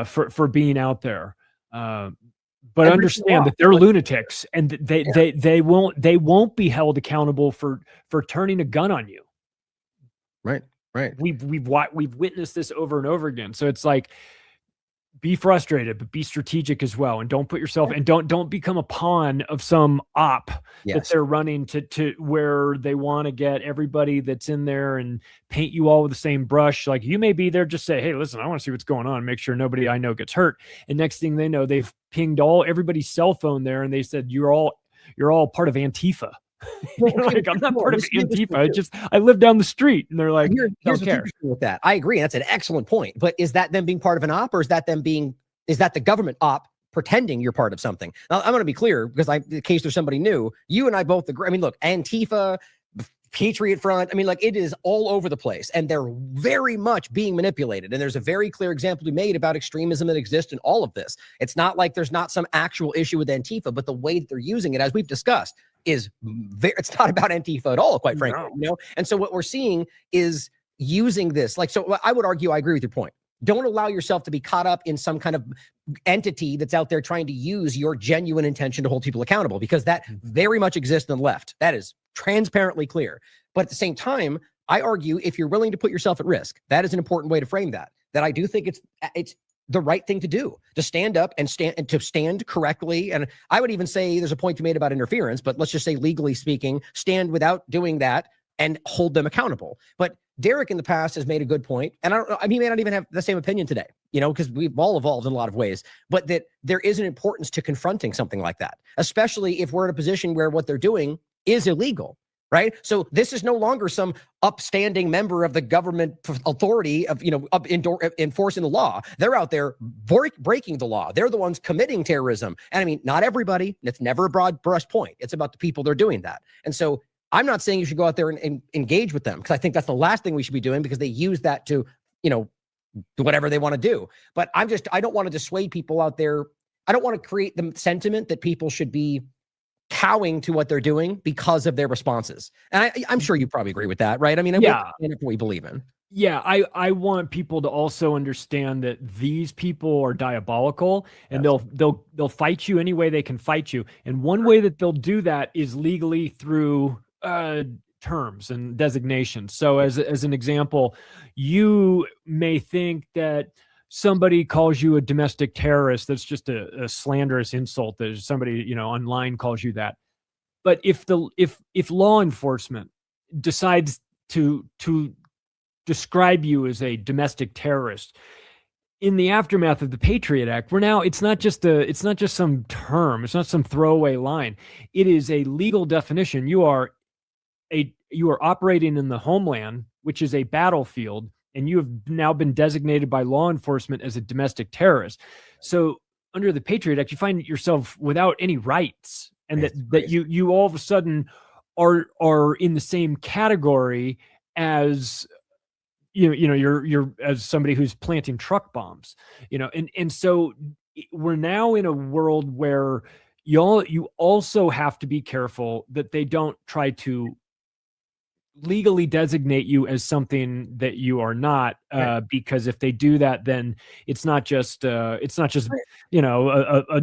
for being out there. But understand that they're lunatics, and they won't be held accountable for turning a gun on you. Right. We've witnessed this over and over again. So it's like, be frustrated, but be strategic as well. And don't put yourself, and don't become a pawn of some op that they're running to where they want to get everybody that's in there and paint you all with the same brush. Like, you may be there, just say, hey, listen, I want to see what's going on, make sure nobody I know gets hurt. And next thing they know, they've pinged everybody's cell phone there, and they said, you're all part of Antifa. Like, I'm not part of Antifa. I live down the street. And they're like, here's what's interesting with that. I agree. That's an excellent point. But is that them being part of an op, or is that the government op pretending you're part of something? Now, I'm going to be clear, because in case there's somebody new, you and I both agree. I mean, look, Antifa, Patriot Front, it is all over the place, and they're very much being manipulated. And there's a very clear example to be made about extremism that exists in all of this. It's not like there's not some actual issue with Antifa, but the way that they're using it, as we've discussed, it's not about Antifa at all, quite frankly. And so what we're seeing is using this, so I would argue, I agree with your point. Don't allow yourself to be caught up in some kind of entity that's out there trying to use your genuine intention to hold people accountable, because that very much exists on the left. That is transparently clear. But at the same time, I argue, if you're willing to put yourself at risk, that is an important way to frame that I do think it's the right thing to do, to stand up and stand correctly. And I would even say there's a point you made about interference, but let's just say, legally speaking, stand without doing that and hold them accountable. But Derek in the past has made a good point, and he may not even have the same opinion today, because we've all evolved in a lot of ways, but that there is an importance to confronting something like that, especially if we're in a position where what they're doing is illegal. Right. So this is no longer some upstanding member of the government authority of, enforcing the law. They're out there breaking the law. They're the ones committing terrorism. And not everybody. It's never a broad brush point. It's about the people that are doing that. And so I'm not saying you should go out there and engage with them, because I think that's the last thing we should be doing, because they use that to, do whatever they want to do. But I don't want to dissuade people out there. I don't want to create the sentiment that people should be cowing to what they're doing because of their responses. And I'm sure you probably agree with that, right? What we believe in. Yeah, I want people to also understand that these people are diabolical, and they'll fight you any way they can fight you. And one way that they'll do that is legally through terms and designations. So as an example, you may think that somebody calls you a domestic terrorist. That's just a slanderous insult. There's somebody, online calls you that. But if law enforcement decides to describe you as a domestic terrorist, in the aftermath of the Patriot Act, it's not just some term, it's not some throwaway line. It is a legal definition. You are operating in the homeland, which is a battlefield, and you have now been designated by law enforcement as a domestic terrorist. So under the Patriot Act, you find yourself without any rights, and that you all of a sudden are in the same category as you're as somebody who's planting truck bombs, and so we're now in a world where you also have to be careful that they don't try to legally designate you as something that you are not, because if they do that, then it's not just an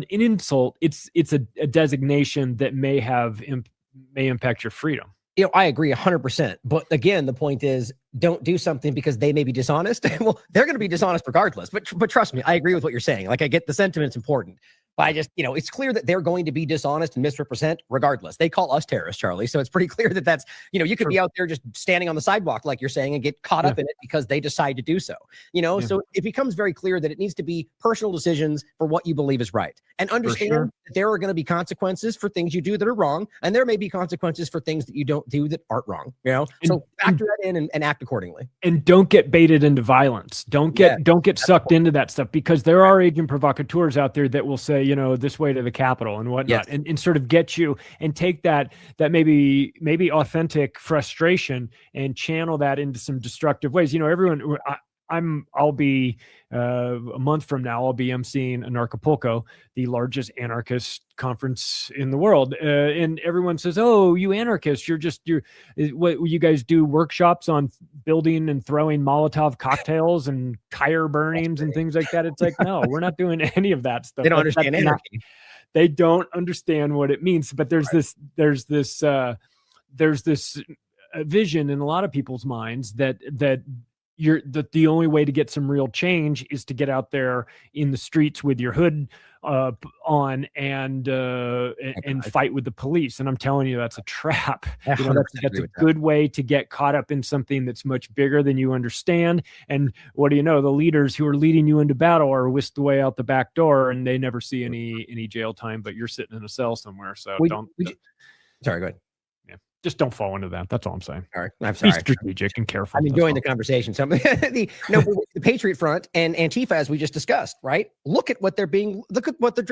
insult. It's a designation that may impact your freedom. I agree 100%. But again, the point is, don't do something because they may be dishonest. Well, they're going to be dishonest regardless. But trust me, I agree with what you're saying. Like, I get the sentiment's important. But I just, it's clear that they're going to be dishonest and misrepresent regardless. They call us terrorists, Charlie. So it's pretty clear that that's, you could be out there just standing on the sidewalk, like you're saying, and get caught up in it because they decide to do so. So it becomes very clear that it needs to be personal decisions for what you believe is right. And understand that there are going to be consequences for things you do that are wrong. And there may be consequences for things that you don't do that aren't wrong. So factor that in and act accordingly. And don't get baited into violence. Don't get sucked into that stuff, because there are agent provocateurs out there that will say, this way to the Capitol and whatnot, and sort of get you and take that maybe authentic frustration and channel that into some destructive ways. Everyone, I'll be a month from now, I'll be emceeing Anarchapulco, the largest anarchist conference in the world. And everyone says, "Oh, you anarchists, what you guys do workshops on building and throwing Molotov cocktails and tire burnings and things like that." It's like, no, we're not doing any of that stuff. They don't understand anarchy. They don't understand what it means. But there's this vision in a lot of people's minds that the only way to get some real change is to get out there in the streets with your hood on and fight with the police. And I'm telling you, that's a trap. That's a good way to get caught up in something that's much bigger than you understand. And what do you know? The leaders who are leading you into battle are whisked away out the back door, and they never see any jail time, but you're sitting in a cell somewhere. So sorry, go ahead. Just don't fall into that. That's all I'm saying. All right. I'm sorry. Be strategic and careful. I'm enjoying the conversation. So the Patriot Front and Antifa, as we just discussed, right? Look at what they're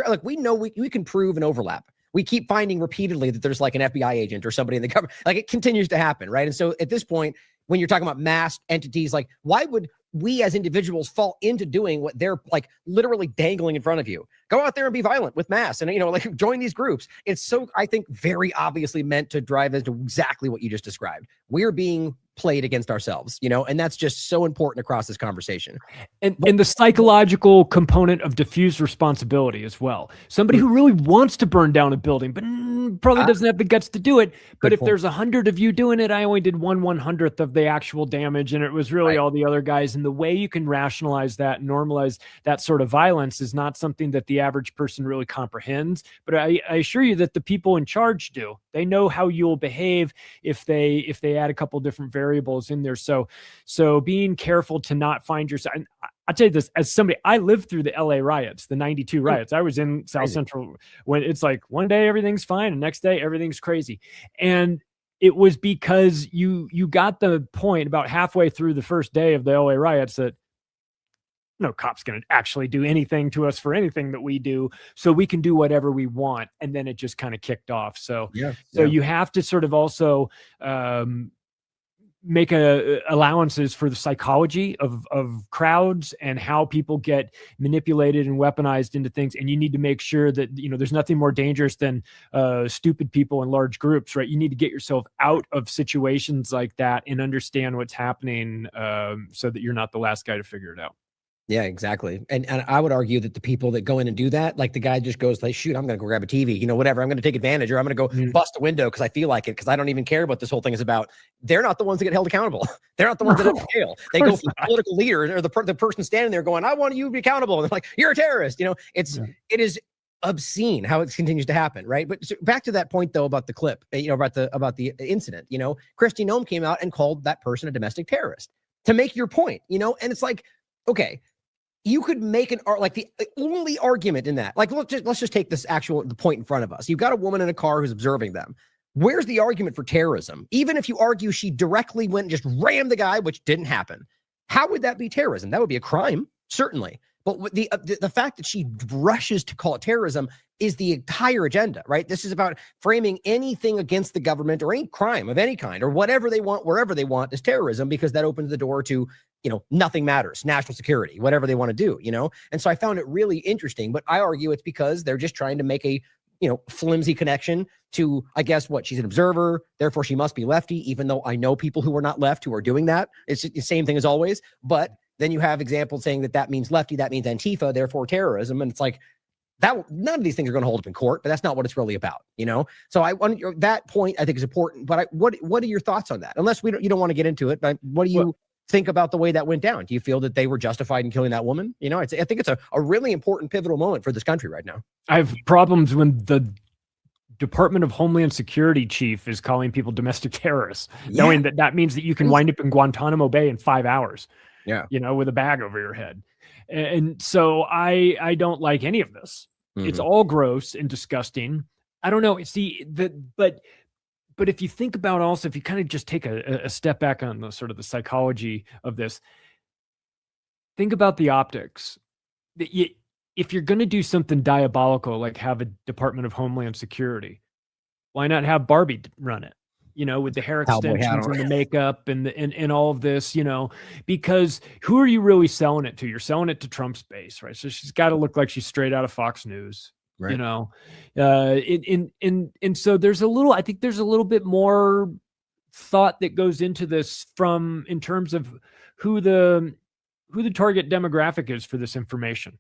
like. We know we can prove an overlap. We keep finding repeatedly that there's like an FBI agent or somebody in the government. Like, it continues to happen, right? And so at this point, when you're talking about masked entities, like, why would we as individuals fall into doing what they're like literally dangling in front of you? Go out there and be violent with masks and, join these groups. It's so, I think, very obviously meant to drive into exactly what you just described. We're being played against ourselves, and that's just so important across this conversation. And the psychological component of diffuse responsibility as well. Somebody who really wants to burn down a building, but probably doesn't have the guts to do it. But if there's 100 of you doing it, I only did 1/100th of the actual damage, and it was really all the other guys. And the way you can rationalize that, normalize that sort of violence, is not something that the average person really comprehends. But I assure you that the people in charge do. They know how you'll behave if they add a couple different variables in there. So being careful to not find yourself. And I'll tell you this, as somebody, I lived through the LA riots, the 92 riots. I was in South Central when it's like one day everything's fine and next day everything's crazy. And it was because you got the point about halfway through the first day of the LA riots that no cop's going to actually do anything to us for anything that we do, so we can do whatever we want. And then it just kind of kicked off. So you have to sort of also make allowances for the psychology of crowds and how people get manipulated and weaponized into things. And you need to make sure that, there's nothing more dangerous than stupid people in large groups, right? You need to get yourself out of situations like that and understand what's happening, so that you're not the last guy to figure it out. Yeah, exactly. And I would argue that the people that go in and do that, like the guy just goes like, shoot, I'm going to go grab a TV, whatever. I'm going to take advantage, or I'm going to go bust a window because I feel like it, because I don't even care what this whole thing is about. They're not the ones that get held accountable. They're not the ones that end up in jail. They go for the political leader or the person standing there going, I want you to be accountable. And they're like, you're a terrorist. It is obscene how it continues to happen, right? But back to that point though about the clip, about the incident. Kristi Noem came out and called that person a domestic terrorist to make your point. And it's like, okay, you could make the only argument in that, like, let's just take the point in front of us. You've got a woman in a car who's observing them. Where's the argument for terrorism? Even if you argue she directly went and just rammed the guy, which didn't happen, how would that be terrorism? That would be a crime, certainly. But the fact that she rushes to call it terrorism is the entire agenda, right? This is about framing anything against the government or any crime of any kind or whatever they want, wherever they want, as terrorism, because that opens the door to, nothing matters, national security, whatever they want to do, And so I found it really interesting, but I argue it's because they're just trying to make a, flimsy connection to, I guess, she's an observer, therefore she must be lefty, even though I know people who are not left who are doing that. It's the same thing as always, but then you have examples saying that means lefty, that means Antifa, therefore terrorism. And it's like, that none of these things are going to hold up in court, but that's not what it's really about, So I want that point, I think, is important. But what are your thoughts on that? Unless you don't want to get into it, but what do you think about the way that went down? Do you feel that they were justified in killing that woman? I think it's a really important pivotal moment for this country right now. I have problems when the Department of Homeland Security chief is calling people domestic terrorists, knowing that means that you can wind up in Guantanamo Bay in 5 hours. Yeah. With a bag over your head. And so I don't like any of this. It's all gross and disgusting. I don't know. But if you think about also, if you kind of just take a step back on the sort of the psychology of this, think about the optics. If you're going to do something diabolical, like have a Department of Homeland Security, why not have Barbie run it? With the hair extensions and the makeup and all of this, because who are you really selling it to? You're selling it to Trump's base, right? So she's got to look like she's straight out of Fox News, right. And so I think there's a little bit more thought that goes into this in terms of who the target demographic is for this information.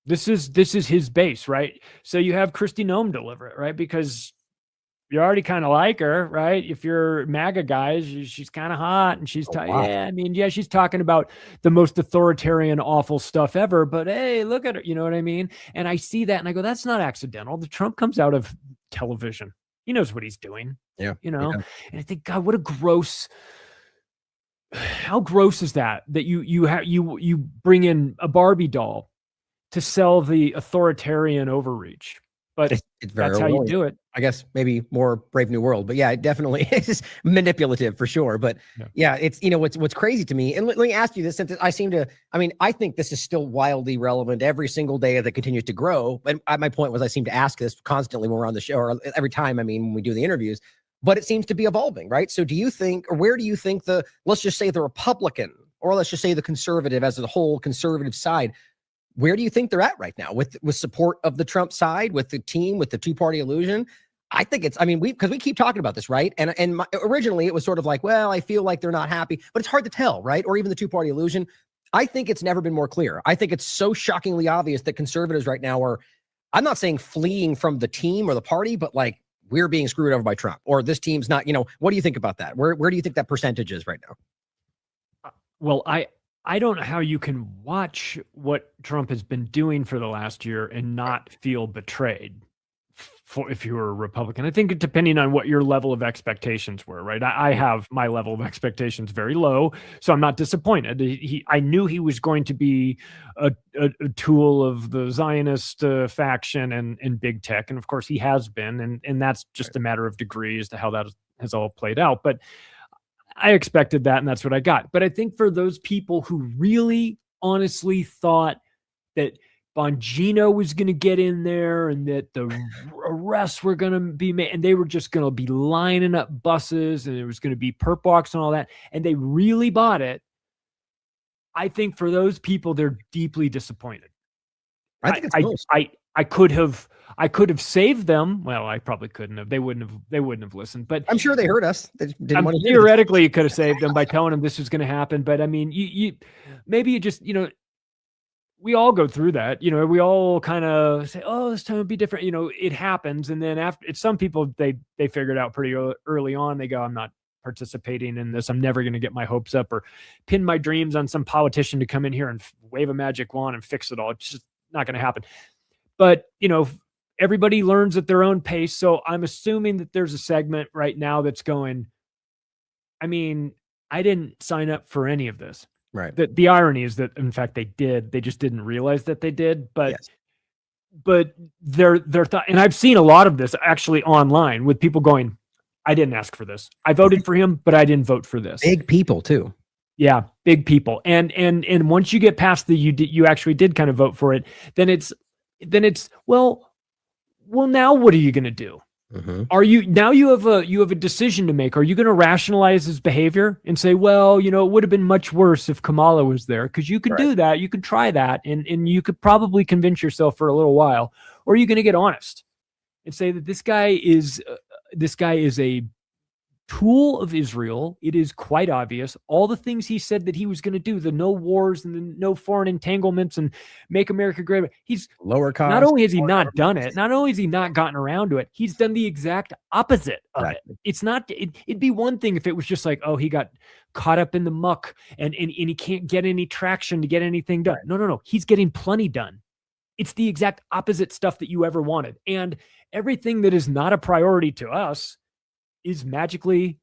This is his base, right? So you have Kristi Noem deliver it, right? Because you already kind of like her, right? If you're MAGA guys, she's kind of hot and she's she's talking about the most authoritarian, awful stuff ever, but hey, look at her. You know what I mean? And I see that and I go, that's not accidental. The Trump comes out of television. He knows what he's doing. Yeah. And I think, God, what how gross is that you bring in a Barbie doll to sell the authoritarian overreach? But it's very that's how you do it. I guess maybe more Brave New World, but yeah, it definitely is manipulative for sure. But yeah, it's, what's crazy to me. And let me ask you this, since I think this is still wildly relevant every single day as it continues to grow. And my point was, I seem to ask this constantly when we're on the show, or every time, when we do the interviews, but it seems to be evolving, right? So do you think, or where do you think let's just say the Republican, or let's just say the conservative as a whole conservative side, where do you think they're at right now with support of the Trump side, with the team, with the two-party illusion? I think it's, because we keep talking about this, right? And originally it was sort of like, well, I feel like they're not happy, but it's hard to tell, right? Or even the two-party illusion. I think it's never been more clear. I think it's so shockingly obvious that conservatives right now are, I'm not saying fleeing from the team or the party, but like, we're being screwed over by Trump, or this team's not, what do you think about that? Where do you think that percentage is right now? Well, I don't know how you can watch what Trump has been doing for the last year and not feel betrayed if you were a Republican. I think depending on what your level of expectations were, right? I have my level of expectations very low, so I'm not disappointed. I knew he was going to be a tool of the Zionist faction and big tech, and of course he has been, and that's just a matter of degree as to how that has all played out. But I expected that, and that's what I got. But I think for those people who really honestly thought that Bongino was going to get in there and that the arrests were going to be made, and they were just going to be lining up buses and it was going to be perp walks and all that, and they really bought it, I think for those people, they're deeply disappointed. I think it's I could have saved them. Well, I probably couldn't have. They wouldn't have listened. But I'm sure they heard us. They didn't want to theoretically, you could have saved them by telling them this was going to happen. But you maybe you just we all go through that. You know, we all kind of say, oh, this time would be different. You know, it happens. And then after, it's some people, they figure it out pretty early on. They go, I'm not participating in this. I'm never going to get my hopes up or pin my dreams on some politician to come in here and wave a magic wand and fix it all. It's just not going to happen. But, you know, everybody learns at their own pace. So I'm assuming that there's a segment right now that's going, I mean, I didn't sign up for any of this. Right. The irony is that, in fact, they did. They just didn't realize that they did. But Yes. but they're and I've seen a lot of this actually online with people going, I didn't ask for this. I voted for him, but I didn't vote for this. Big people too. Yeah, big people. And once you get past the you actually did kind of vote for it, then it's well now what are you going to do? Mm-hmm. Are you now you have a decision to make. Are you going to rationalize his behavior and say, well, you know, it would have been much worse if Kamala was there? Because you could do that, you could try that, and you could probably convince yourself for a little while. Or are you going to get honest and say that this guy is a tool of Israel? It is quite obvious. All the things he said that he was going to do, the no wars and the no foreign entanglements and make America great. He's lower cost. Not only has he not done it, not only has he not gotten around to it, he's done the exact opposite of it. It's not, it'd be one thing if it was just like, oh, he got caught up in the muck and he can't get any traction to get anything done. No. He's getting plenty done. It's the exact opposite stuff that you ever wanted. And everything that is not a priority to us is magically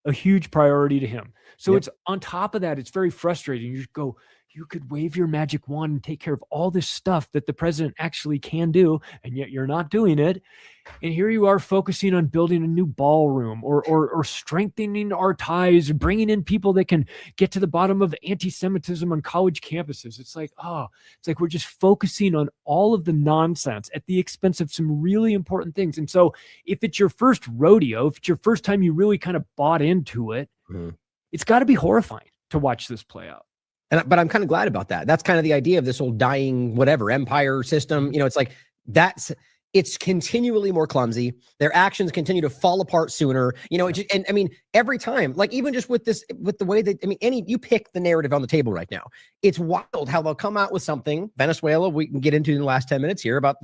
a huge priority to him. So it's on top of that, it's very frustrating. You just go, you could wave your magic wand and take care of all this stuff that the president actually can do, and yet you're not doing it. And here you are focusing on building a new ballroom or strengthening our ties, or bringing in people that can get to the bottom of anti-Semitism on college campuses. It's like, we're just focusing on all of the nonsense at the expense of some really important things. And so if it's your first rodeo, if it's your first time you really kind of bought into it, it's got to be horrifying to watch this play out. But I'm kind of glad about that. That's kind of the idea of this old dying whatever empire system. You know, it's like it's continually more clumsy. Their actions continue to fall apart sooner. You know, and I mean, every time, like even just with the way that, I mean, you pick the narrative on the table right now. It's wild how they'll come out with something. Venezuela, we can get into in the last 10 minutes here about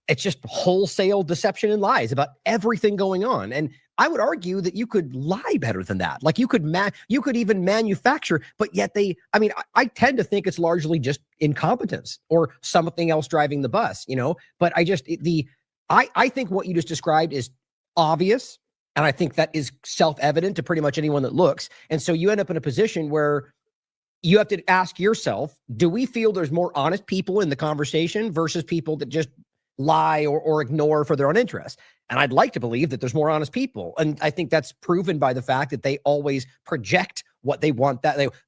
it's just wholesale deception and lies about everything going on. And I would argue that you could lie better than that. Like you could even manufacture, but yet I tend to think it's largely just incompetence or something else driving the bus, you know, but I think what you just described is obvious. And I think that is self-evident to pretty much anyone that looks. And so you end up in a position where you have to ask yourself, do we feel there's more honest people in the conversation versus people that just lie or ignore for their own interests? And I'd like to believe that there's more honest people. And I think that's proven by the fact that they always project what they want,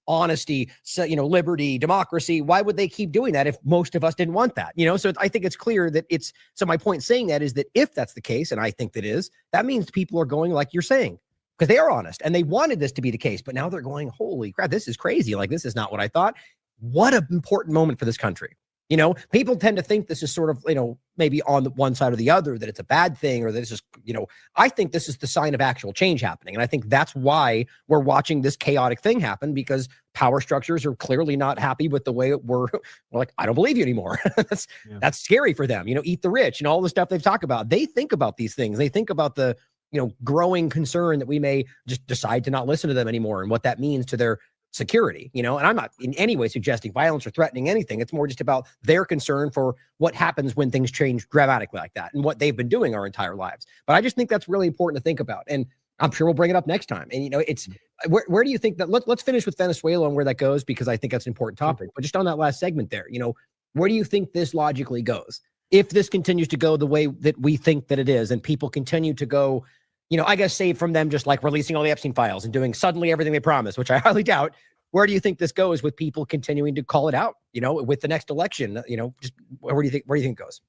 honesty, so, you know, liberty, democracy. Why would they keep doing that if most of us didn't want that? You know, so I think it's clear that so my point saying that is that if that's the case, and I think that is, that means people are going like you're saying, because they are honest and they wanted this to be the case, but now they're going, holy crap, this is crazy. Like, this is not what I thought. What an important moment for this country. You know, people tend to think this is sort of, you know, maybe on the one side or the other, that it's a bad thing or that this is, you know, I think this is the sign of actual change happening. And I think that's why we're watching this chaotic thing happen, because power structures are clearly not happy with the way we're like, I don't believe you anymore. That's scary for them. You know, eat the rich and all the stuff they've talked about. They think about these things. They think about the, you know, growing concern that we may just decide to not listen to them anymore and what that means to their security, you know. And I'm not in any way suggesting violence or threatening anything. It's more just about their concern for what happens when things change dramatically like that and what they've been doing our entire lives. But I just think that's really important to think about. And I'm sure we'll bring it up next time. And, you know, it's where do you think that let's finish with Venezuela and where that goes, because I think that's an important topic. But just on that last segment there, you know, where do you think this logically goes? If this continues to go the way that we think that it is, and people continue to go, you know, I guess save from them just like releasing all the Epstein files and doing suddenly everything they promised, which I highly doubt. Where do you think this goes with people continuing to call it out, you know, with the next election? You know, just where do you think it goes?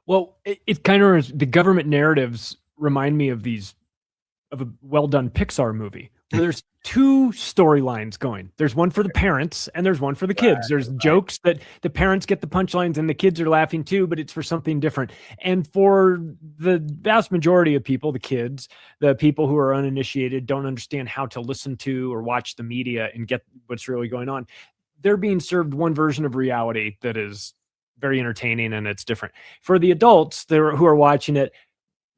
Well, it kind of, the government narratives remind me of a well-done Pixar movie where there's two storylines going. There's one for the parents and there's one for the kids. There's jokes that the parents get the punchlines and the kids are laughing too, but it's for something different. And for the vast majority of people, the kids, the people who are uninitiated, don't understand how to listen to or watch the media and get what's really going on. they're being served one version of reality that is very entertaining and it's different. For the adults who are watching it,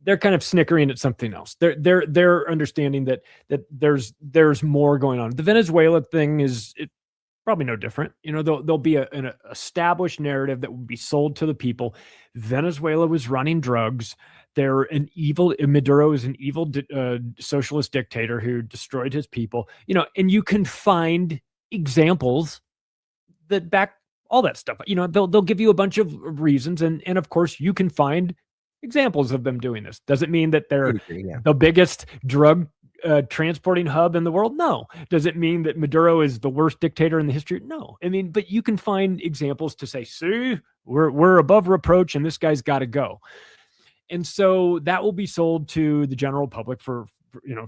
they're kind of snickering at something else. They're understanding that there's more going on. The Venezuela thing is probably no different. There'll be an established narrative that will be sold to the people. Venezuela was running drugs. Maduro is an evil socialist dictator who destroyed his people. And you can find examples that back all that stuff. They'll give you a bunch of reasons, and of course you can find examples of them doing this. Does it mean that they're the biggest drug transporting hub in the world? No. Does it mean that Maduro is the worst dictator in the history? No. I mean, but you can find examples to say, see, we're above reproach and this guy's got to go. And so that will be sold to the general public for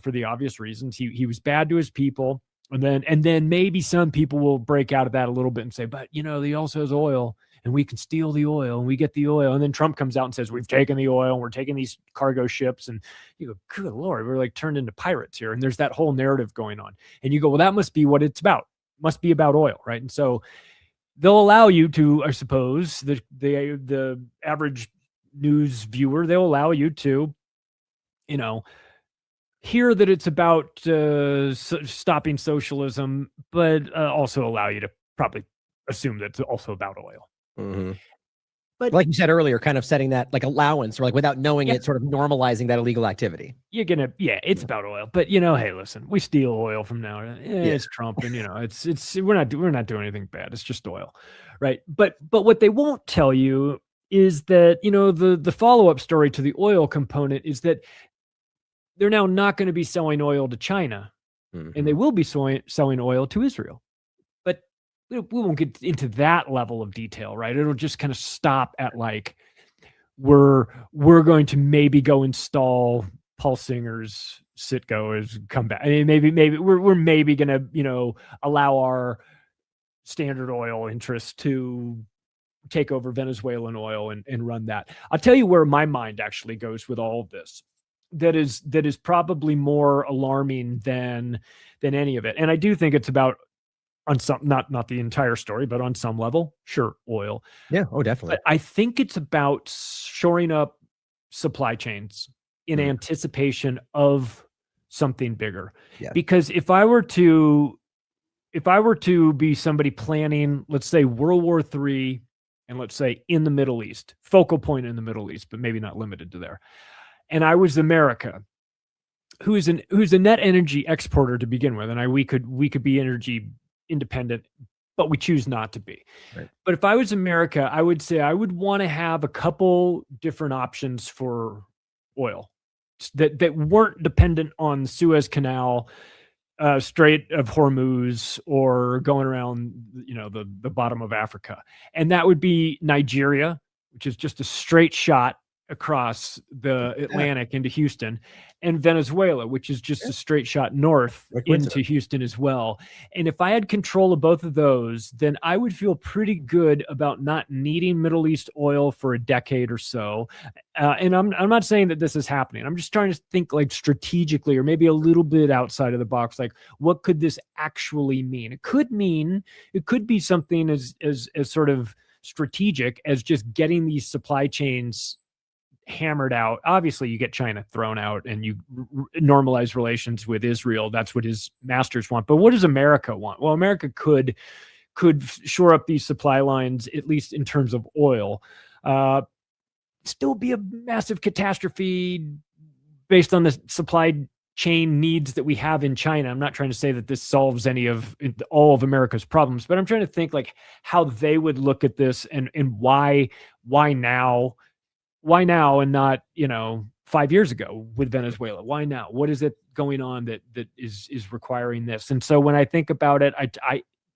the obvious reasons. He was bad to his people. And then maybe some people will break out of that a little bit and say, but he also has oil and we can steal the oil and we get the oil. And then Trump comes out and says, we've taken the oil and we're taking these cargo ships. And you go, good Lord, we're like turned into pirates here. And there's that whole narrative going on. And you go, well, that must be what it's about. Must be about oil, right? And so they'll allow you to, I suppose, the average news viewer, they'll allow you to, hear that it's about stopping socialism, but also allow you to probably assume that it's also about oil. Mm-hmm. But like you said earlier, kind of setting that like allowance, or like without knowing it, sort of normalizing that illegal activity. It's about oil. But hey, listen, we steal oil from now. It's Trump, and we're not doing anything bad. It's just oil, right? But what they won't tell you is that the follow-up story to the oil component is that they're now not going to be selling oil to China, and they will be selling oil to Israel. But we won't get into that level of detail, right? It'll just kind of stop at like, we're going to maybe go install Paul Singer's Citgo as come back. I mean, maybe we're maybe going to, allow our Standard Oil interests to take over Venezuelan oil and run that. I'll tell you where my mind actually goes with all of this. That is probably more alarming than any of it. And I do think it's about, on some, not the entire story, but on some level, sure, oil. Yeah. Oh, definitely. But I think it's about shoring up supply chains in anticipation of something bigger. Yeah. Because if I were to be somebody planning, let's say World War III, and let's say in the Middle East, focal point in the Middle East, but maybe not limited to there. And I was America, who's a net energy exporter to begin with, and we could be energy independent, but we choose not to be. Right. But if I was America, I would say I would want to have a couple different options for oil that weren't dependent on the Suez Canal, Strait of Hormuz, or going around the bottom of Africa. And that would be Nigeria, which is just a straight shot across the Atlantic into Houston, and Venezuela, which is just a straight shot north into Houston as well. And if I had control of both of those, then I would feel pretty good about not needing Middle East oil for a decade or so. And I'm not saying that this is happening. I'm just trying to think like strategically, or maybe a little bit outside of the box. Like, what could this actually mean? It could be something as sort of strategic as just getting these supply chains hammered out. Obviously, you get China thrown out and you normalize relations with Israel. That's what his masters want. But what does America want? Well, America could shore up these supply lines, at least in terms of oil. Still be a massive catastrophe based on the supply chain needs that we have in China. I'm not trying to say that this solves all of America's problems, but I'm trying to think like how they would look at this and why now? Why now and not, 5 years ago with Venezuela? Why now? What is it going on that is requiring this? And so when I think about it,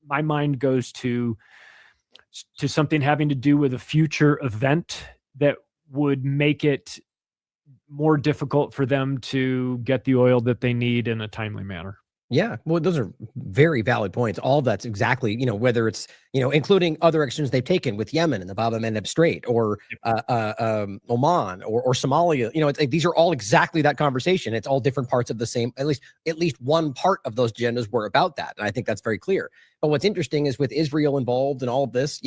my mind goes to something having to do with a future event that would make it more difficult for them to get the oil that they need in a timely manner. Yeah, well, those are very valid points. All that's exactly, whether it's, including other actions they've taken with Yemen and the Bab el-Mandeb Strait, or Oman, or Somalia. It's like, these are all exactly that conversation. It's all different parts of the same. At least one part of those agendas were about that, and I think that's very clear. But what's interesting is with Israel involved and all of this,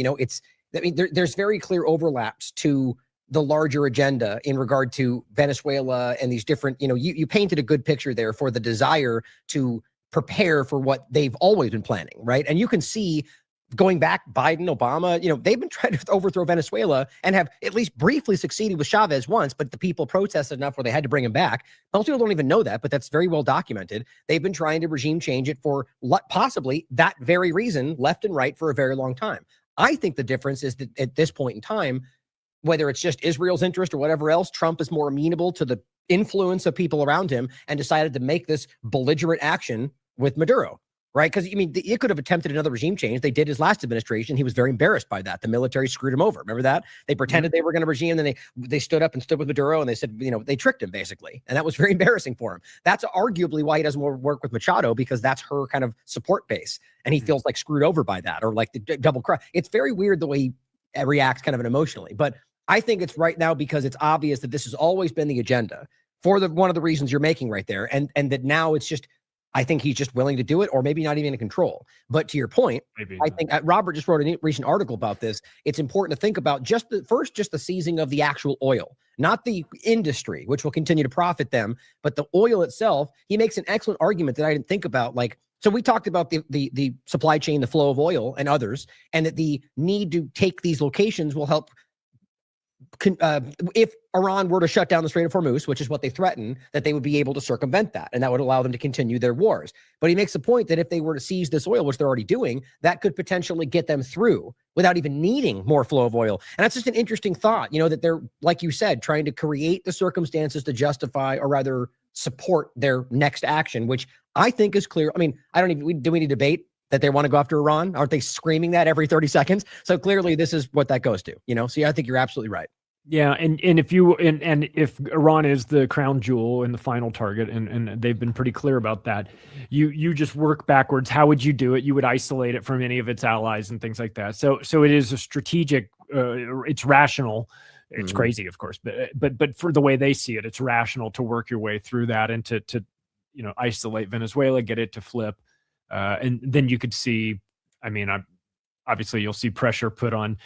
there's very clear overlaps to the larger agenda in regard to Venezuela and these different. You painted a good picture there for the desire to prepare for what they've always been planning, right? And you can see, going back, Biden, Obama, they've been trying to overthrow Venezuela and have at least briefly succeeded with Chavez once, but the people protested enough where they had to bring him back. Most people don't even know that, but that's very well documented. They've been trying to regime change it for possibly that very reason, left and right, for a very long time. I think the difference is that at this point in time, whether it's just Israel's interest or whatever else, Trump is more amenable to the influence of people around him and decided to make this belligerent action with Maduro, right? Because, it could have attempted another regime change. They did his last administration. He was very embarrassed by that. The military screwed him over. Remember that? They pretended they were going to regime, then they stood up and stood with Maduro, and they said, they tricked him, basically. And that was very embarrassing for him. That's arguably why he doesn't work with Machado, because that's her kind of support base. And he feels like screwed over by that, or like the double cross. It's very weird the way he reacts kind of emotionally. But I think it's right now because it's obvious that this has always been the agenda for one of the reasons you're making right there. And that now it's just, I think he's just willing to do it, or maybe not even in control. But to your point, I think Robert just wrote a recent article about this. It's important to think about just the seizing of the actual oil, not the industry, which will continue to profit them, but the oil itself. He makes an excellent argument that I didn't think about. So we talked about the supply chain, the flow of oil and others, and that the need to take these locations will help. If Iran were to shut down the Strait of Hormuz, which is what they threaten, that they would be able to circumvent that, and that would allow them to continue their wars. But he makes the point that if they were to seize this oil, which they're already doing, that could potentially get them through without even needing more flow of oil. And that's just an interesting thought, that they're, like you said, trying to create the circumstances to justify, or rather support, their next action, which I think is clear. Do we need to debate that they want to go after Iran? Aren't they screaming that every 30 seconds? So clearly this is what that goes to, So I think you're absolutely right. Yeah, and if if Iran is the crown jewel and the final target, and they've been pretty clear about that, you just work backwards. How would you do it? You would isolate it from any of its allies and things like that. So it is a strategic. It's rational. It's crazy, of course, but for the way they see it, it's rational to work your way through that and to isolate Venezuela, get it to flip, and then you could see. Obviously, you'll see pressure put on.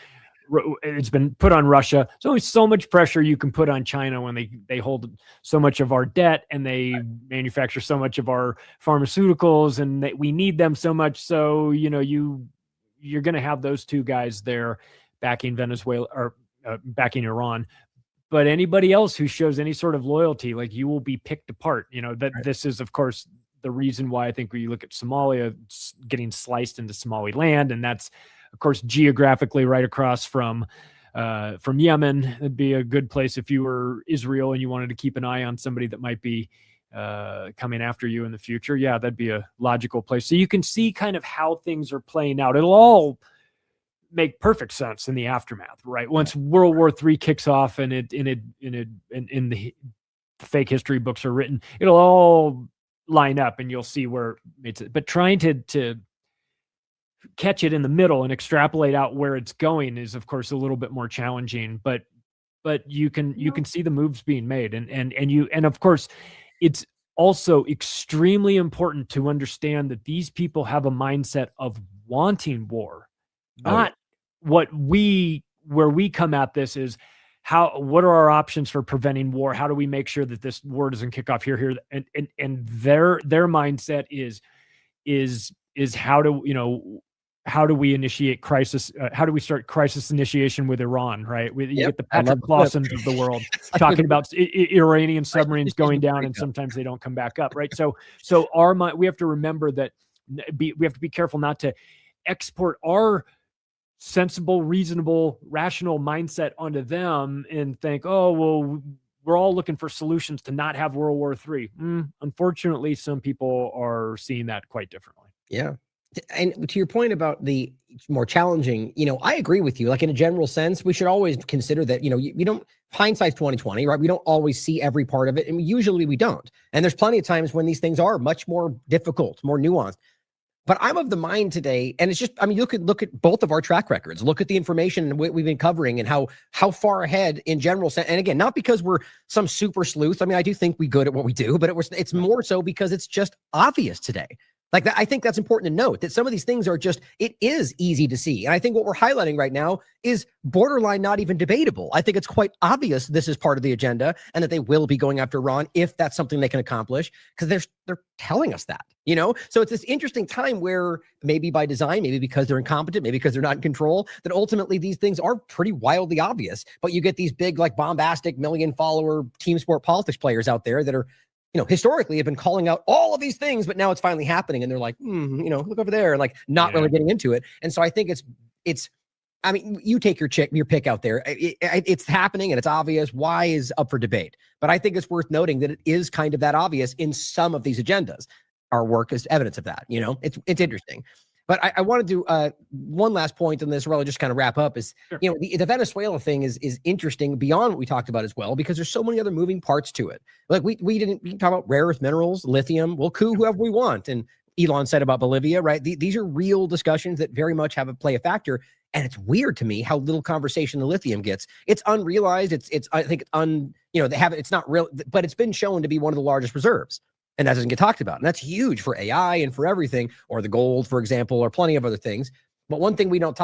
It's been put on Russia. There's only so much pressure you can put on China when they hold so much of our debt and they manufacture so much of our pharmaceuticals, and we need them so much. So, you're going to have those two guys there backing Venezuela or backing Iran. But anybody else who shows any sort of loyalty, you will be picked apart. This is, of course, the reason why I think when you look at Somalia, it's getting sliced into Somaliland, and that's, of course, geographically right across from Yemen. It'd be a good place if you were Israel and you wanted to keep an eye on somebody that might be coming after you in the future. Yeah, that'd be a logical place. So you can see kind of how things are playing out. It'll all make perfect sense in the aftermath, right? Once World War III kicks off and in the fake history books are written, it'll all line up and you'll see where it's. But trying to catch it in the middle and extrapolate out where it's going is, of course, a little bit more challenging. But you can see the moves being made, and of course, it's also extremely important to understand that these people have a mindset of wanting war, not where we come at this is what are our options for preventing war? How do we make sure that this war doesn't kick off here? And their mindset is how do we initiate crisis? How do we start crisis initiation with Iran, right? You get the Patrick Clausens of the world talking about Iranian submarines going down and sometimes they don't come back up, right? So we have to remember that we have to be careful not to export our sensible, reasonable, rational mindset onto them and think, oh, well, we're all looking for solutions to not have World War III. Unfortunately, some people are seeing that quite differently. Yeah. And to your point about the more challenging, I agree with you. Like in a general sense, we should always consider that, you don't, hindsight's 2020, right? We don't always see every part of it. And usually we don't. And there's plenty of times when these things are much more difficult, more nuanced. But I'm of the mind today, and it's just, I mean, look at both of our track records. Look at the information we've been covering and how far ahead in general. And again, not because we're some super sleuth. I mean, I do think we're good at what we do, but it's more so because it's just obvious today. Like that, I think that's important to note that some of these things are just, it is easy to see. And I think what we're highlighting right now is borderline not even debatable. I think it's quite obvious this is part of the agenda and that they will be going after Iran if that's something they can accomplish, because they're telling us that, So it's this interesting time where maybe by design, maybe because they're incompetent, maybe because they're not in control, that ultimately these things are pretty wildly obvious. But you get these big, like bombastic million follower team sport politics players out there that are, historically have been calling out all of these things, but now it's finally happening. And they're like, look over there, and like not really getting into it. And so I think I mean, you take your pick out there. It's happening and it's obvious. Why is up for debate? But I think it's worth noting that it is kind of that obvious in some of these agendas. Our work is evidence of that. It's interesting. But I want to do one last point on this, or I'll just kind of wrap up. Is sure. The Venezuela thing is interesting beyond what we talked about as well, because there's so many other moving parts to it. Like we talk about rare earth minerals, lithium. We'll coup whoever we want, and Elon said about Bolivia, right? These are real discussions that very much play a factor. And it's weird to me how little conversation the lithium gets. It's unrealized. I think it's not real, but it's been shown to be one of the largest reserves. And that doesn't get talked about. And that's huge for AI and for everything, or the gold, for example, or plenty of other things. But one thing we don't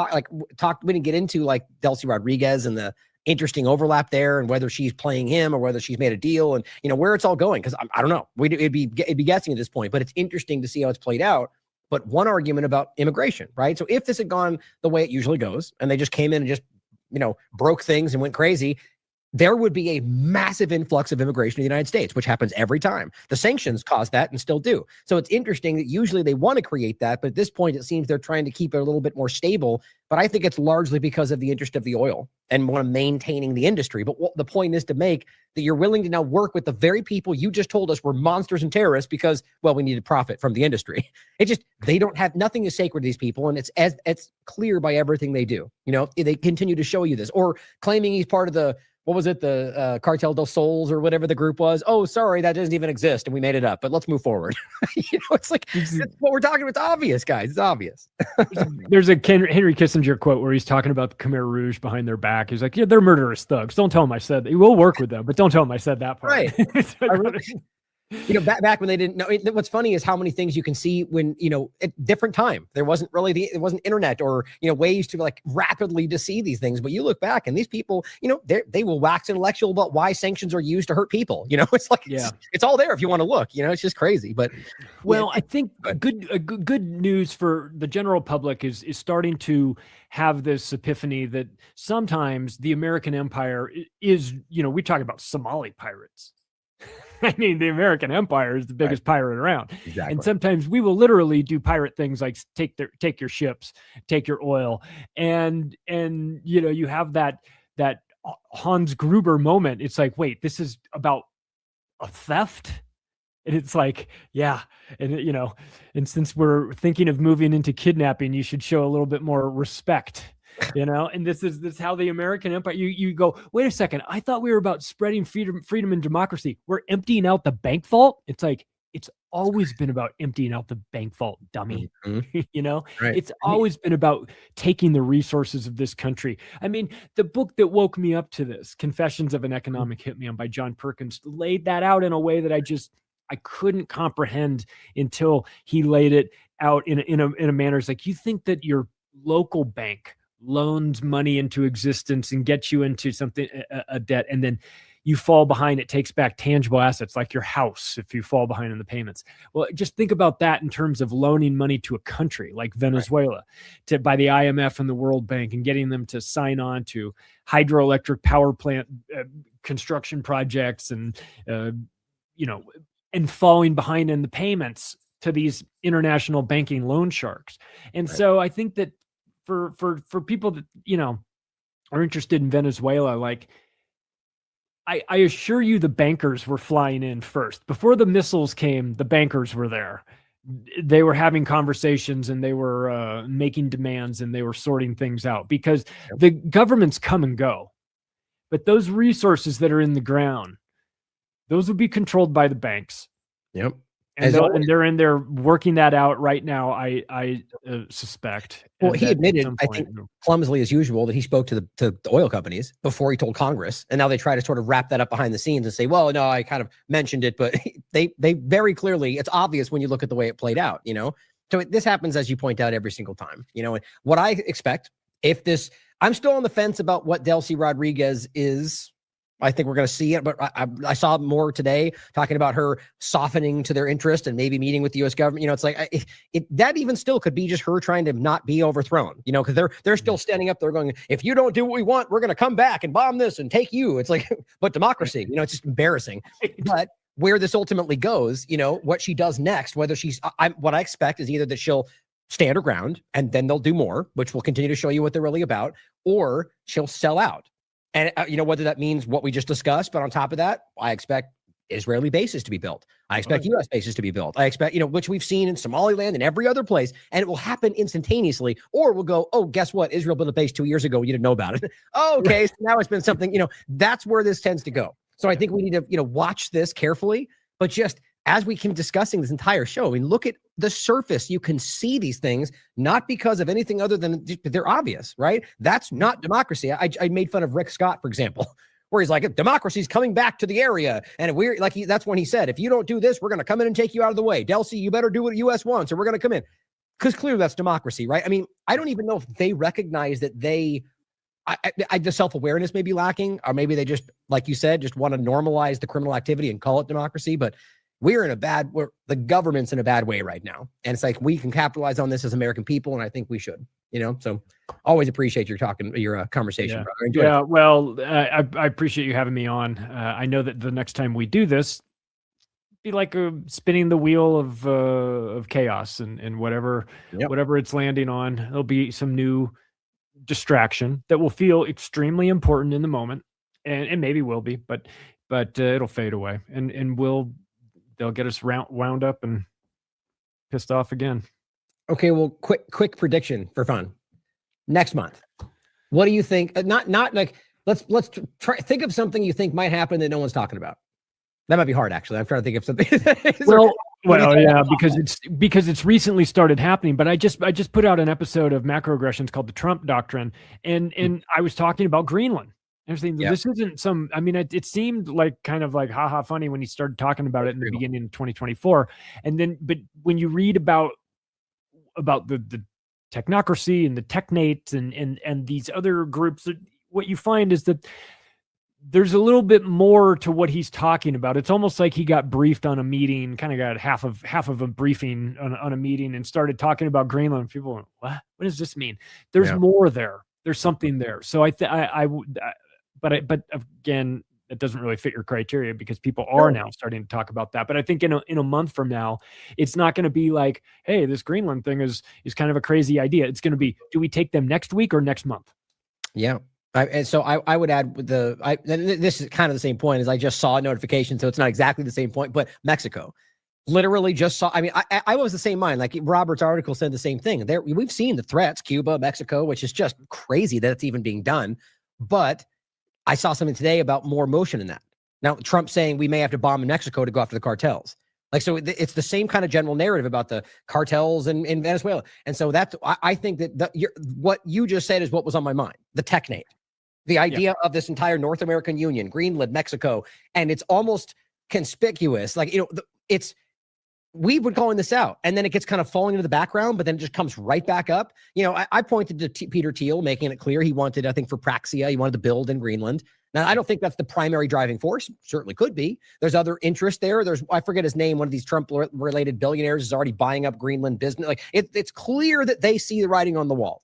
we didn't get into, like Delcy Rodriguez and the interesting overlap there, and whether she's playing him or whether she's made a deal, and where it's all going. Because I don't know, it'd be guessing at this point, but it's interesting to see how it's played out. But one argument about immigration, right? So if this had gone the way it usually goes, and they just came in and just broke things and went crazy, there would be a massive influx of immigration to the United States, which happens every time. The sanctions caused that and still do. So it's interesting that usually they want to create that, but at this point, it seems they're trying to keep it a little bit more stable. But I think it's largely because of the interest of the oil and want to maintaining the industry. But what the point is to make that you're willing to now work with the very people you just told us were monsters and terrorists because, well, we need to profit from the industry. They don't have, nothing is sacred to these people. And it's clear by everything they do. They continue to show you this, or claiming he's part of the Cartel del Sols or whatever the group was. Oh, sorry, that doesn't even exist, and we made it up. But let's move forward. It's like it's what we're talking about. It's obvious, guys. It's obvious. There's a Henry Kissinger quote where he's talking about the Khmer Rouge behind their back. He's like, "Yeah, they're murderous thugs. Don't tell them I said that. We'll work with them, but don't tell them I said that part." Right. Back when they didn't know. What's funny is how many things you can see when, at different time, there wasn't really it wasn't internet or, ways to like rapidly to see these things. But you look back and these people, they will wax intellectual about why sanctions are used to hurt people. It's like, it's all there if you want to look, it's just crazy. But I think good news for the general public is starting to have this epiphany that sometimes the American empire is, we talk about Somali pirates. I mean, the American empire is the biggest pirate around. Exactly. And sometimes we will literally do pirate things like take your ships, take your oil. And you have that Hans Gruber moment. It's like, wait, this is about a theft? And it's like, yeah. And and since we're thinking of moving into kidnapping, you should show a little bit more respect. And this is how the American empire, you go, wait a second, I thought we were about spreading freedom and democracy. We're emptying out the bank vault. It's like, it's always been about emptying out the bank vault, dummy. Mm-hmm. Right. It's always been about taking the resources of this country. I mean, the book that woke me up to this, Confessions of an Economic Hitman by John Perkins, laid that out in a way that I couldn't comprehend until he laid it out in a manner. It's like, you think that your local bank loans money into existence and gets you into something, a debt, and then you fall behind, it takes back tangible assets like your house if you fall behind in the payments. Well, just think about that in terms of loaning money to a country like Venezuela by the IMF and the World Bank, and getting them to sign on to hydroelectric power plant construction projects, and and falling behind in the payments to these international banking loan sharks. And so I think that for people that, are interested in Venezuela, like, I assure you the bankers were flying in first. Before the missiles came, the bankers were there. they were having conversations and they were making demands and they were sorting things out, because the governments come and go, but those resources that are in the ground, those will be controlled by the banks. Yep. And they're in there working that out right now, I suspect. Well, he admitted, I think, clumsily as usual, that he spoke to the oil companies before he told Congress, and now they try to sort of wrap that up behind the scenes and say, well, no, I kind of mentioned it, but they very clearly, it's obvious when you look at the way it played out, So this happens, as you point out, every single time, and what I expect, I'm still on the fence about what Delcy Rodriguez is. I think we're going to see it, but I saw more today talking about her softening to their interest and maybe meeting with the U.S. government. It's like that even still could be just her trying to not be overthrown. Because they're still standing up there going, if you don't do what we want, we're going to come back and bomb this and take you. It's like, but democracy. It's just embarrassing. But where this ultimately goes, what she does next, whether what I expect is either that she'll stand her ground and then they'll do more, which will continue to show you what they're really about, or she'll sell out. And, whether that means what we just discussed, but on top of that, I expect Israeli bases to be built. I expect U.S. bases to be built. I expect, which we've seen in Somaliland and every other place, and it will happen instantaneously. Or we'll go, oh, guess what? Israel built a base 2 years ago. You didn't know about it. Oh, okay. So now it's been something, that's where this tends to go. So I think we need to, watch this carefully, but just as we keep discussing this entire show, look at the surface. You can see these things, not because of anything other than they're obvious, right? That's not democracy. I made fun of Rick Scott, for example, where he's like, democracy's coming back to the area. And we're like, that's when he said, if you don't do this, we're going to come in and take you out of the way. Delcy, you better do what the U.S. wants, or we're going to come in. Because clearly that's democracy, right? I don't even know if they recognize that the self-awareness may be lacking, or maybe they just, like you said, just want to normalize the criminal activity and call it democracy. But the government's in a bad way right now. And it's like, we can capitalize on this as American people. And I think we should, so always appreciate your conversation, brother. Yeah. Well, I appreciate you having me on. I know that the next time we do this, be like spinning the wheel of chaos and whatever it's landing on, there'll be some new distraction that will feel extremely important in the moment. And maybe will be, but it'll fade away and they'll get us wound up and pissed off again. Okay, well, quick prediction for fun. Next month, what do you think? Not like let's try think of something you think might happen that no one's talking about. That might be hard, actually. I'm trying to think of something. Well, yeah, because it's recently started happening. But I just put out an episode of Macroaggressions called the Trump Doctrine, and I was talking about Greenland. This isn't some, it seemed like kind of like haha funny when he started talking about it in the beginning of 2024. And then, but when you read about the technocracy and the technates and these other groups, what you find is that there's a little bit more to what he's talking about. It's almost like he got briefed on a meeting, kind of got half of a briefing on a meeting and started talking about Greenland. People went, what does this mean? There's more there. There's something there. So but again, it doesn't really fit your criteria because people are now starting to talk about that. But I think in a month from now, it's not going to be like, hey, this Greenland thing is kind of a crazy idea. It's going to be, do we take them next week or next month? Yeah. And so I would add this is kind of the same point as I just saw a notification. So it's not exactly the same point, but Mexico literally just saw, I was the same mind. Like Robert's article said the same thing. We've seen the threats, Cuba, Mexico, which is just crazy that it's even being done. But I saw something today about more motion in that. Now, Trump saying we may have to bomb Mexico to go after the cartels. Like, so it's the same kind of general narrative about the cartels in Venezuela. And so I think that what you just said is what was on my mind, the technate, the idea of this entire North American Union, Greenland, Mexico, and it's almost conspicuous. Like, we've been calling this out, and then it gets kind of falling into the background, but then it just comes right back up. I pointed to Peter Thiel making it clear he wanted, I think for Praxia, he wanted to build in Greenland. Now, I don't think that's the primary driving force. Certainly could be. There's other interest there. I forget his name. One of these Trump-related billionaires is already buying up Greenland business. Like it's clear that they see the writing on the wall,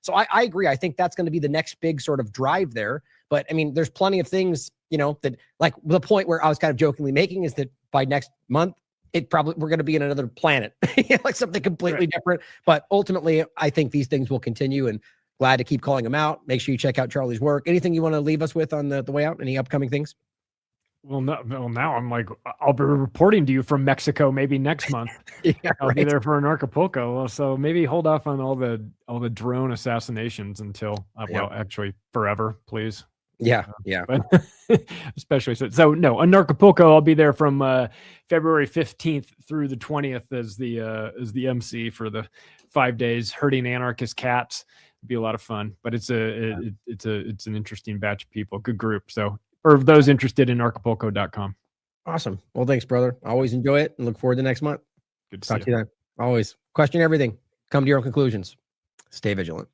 So I agree. I think that's going to be the next big sort of drive there. But there's plenty of things, that like the point where I was kind of jokingly making is that by next month, we're going to be in another planet, like something completely different. But ultimately, I think these things will continue, and glad to keep calling them out. Make sure you check out Charlie's work. Anything you want to leave us with on the way out? Any upcoming things? Well, now I'm like, I'll be reporting to you from Mexico maybe next month. Yeah, I'll be there for an Acapulco. So maybe hold off on all the drone assassinations until, well, actually forever, please. Yeah, yeah. But especially so no, in Acapulco, I'll be there from February 15th through the 20th as the MC for the 5 days, herding anarchist cats. It'd be a lot of fun, but it's an interesting batch of people, good group. So for those interested in Acapulco.com. Awesome. Well, thanks, brother. Always enjoy it and look forward to next month. Good to Talk see to you then. Always question everything. Come to your own conclusions. Stay vigilant.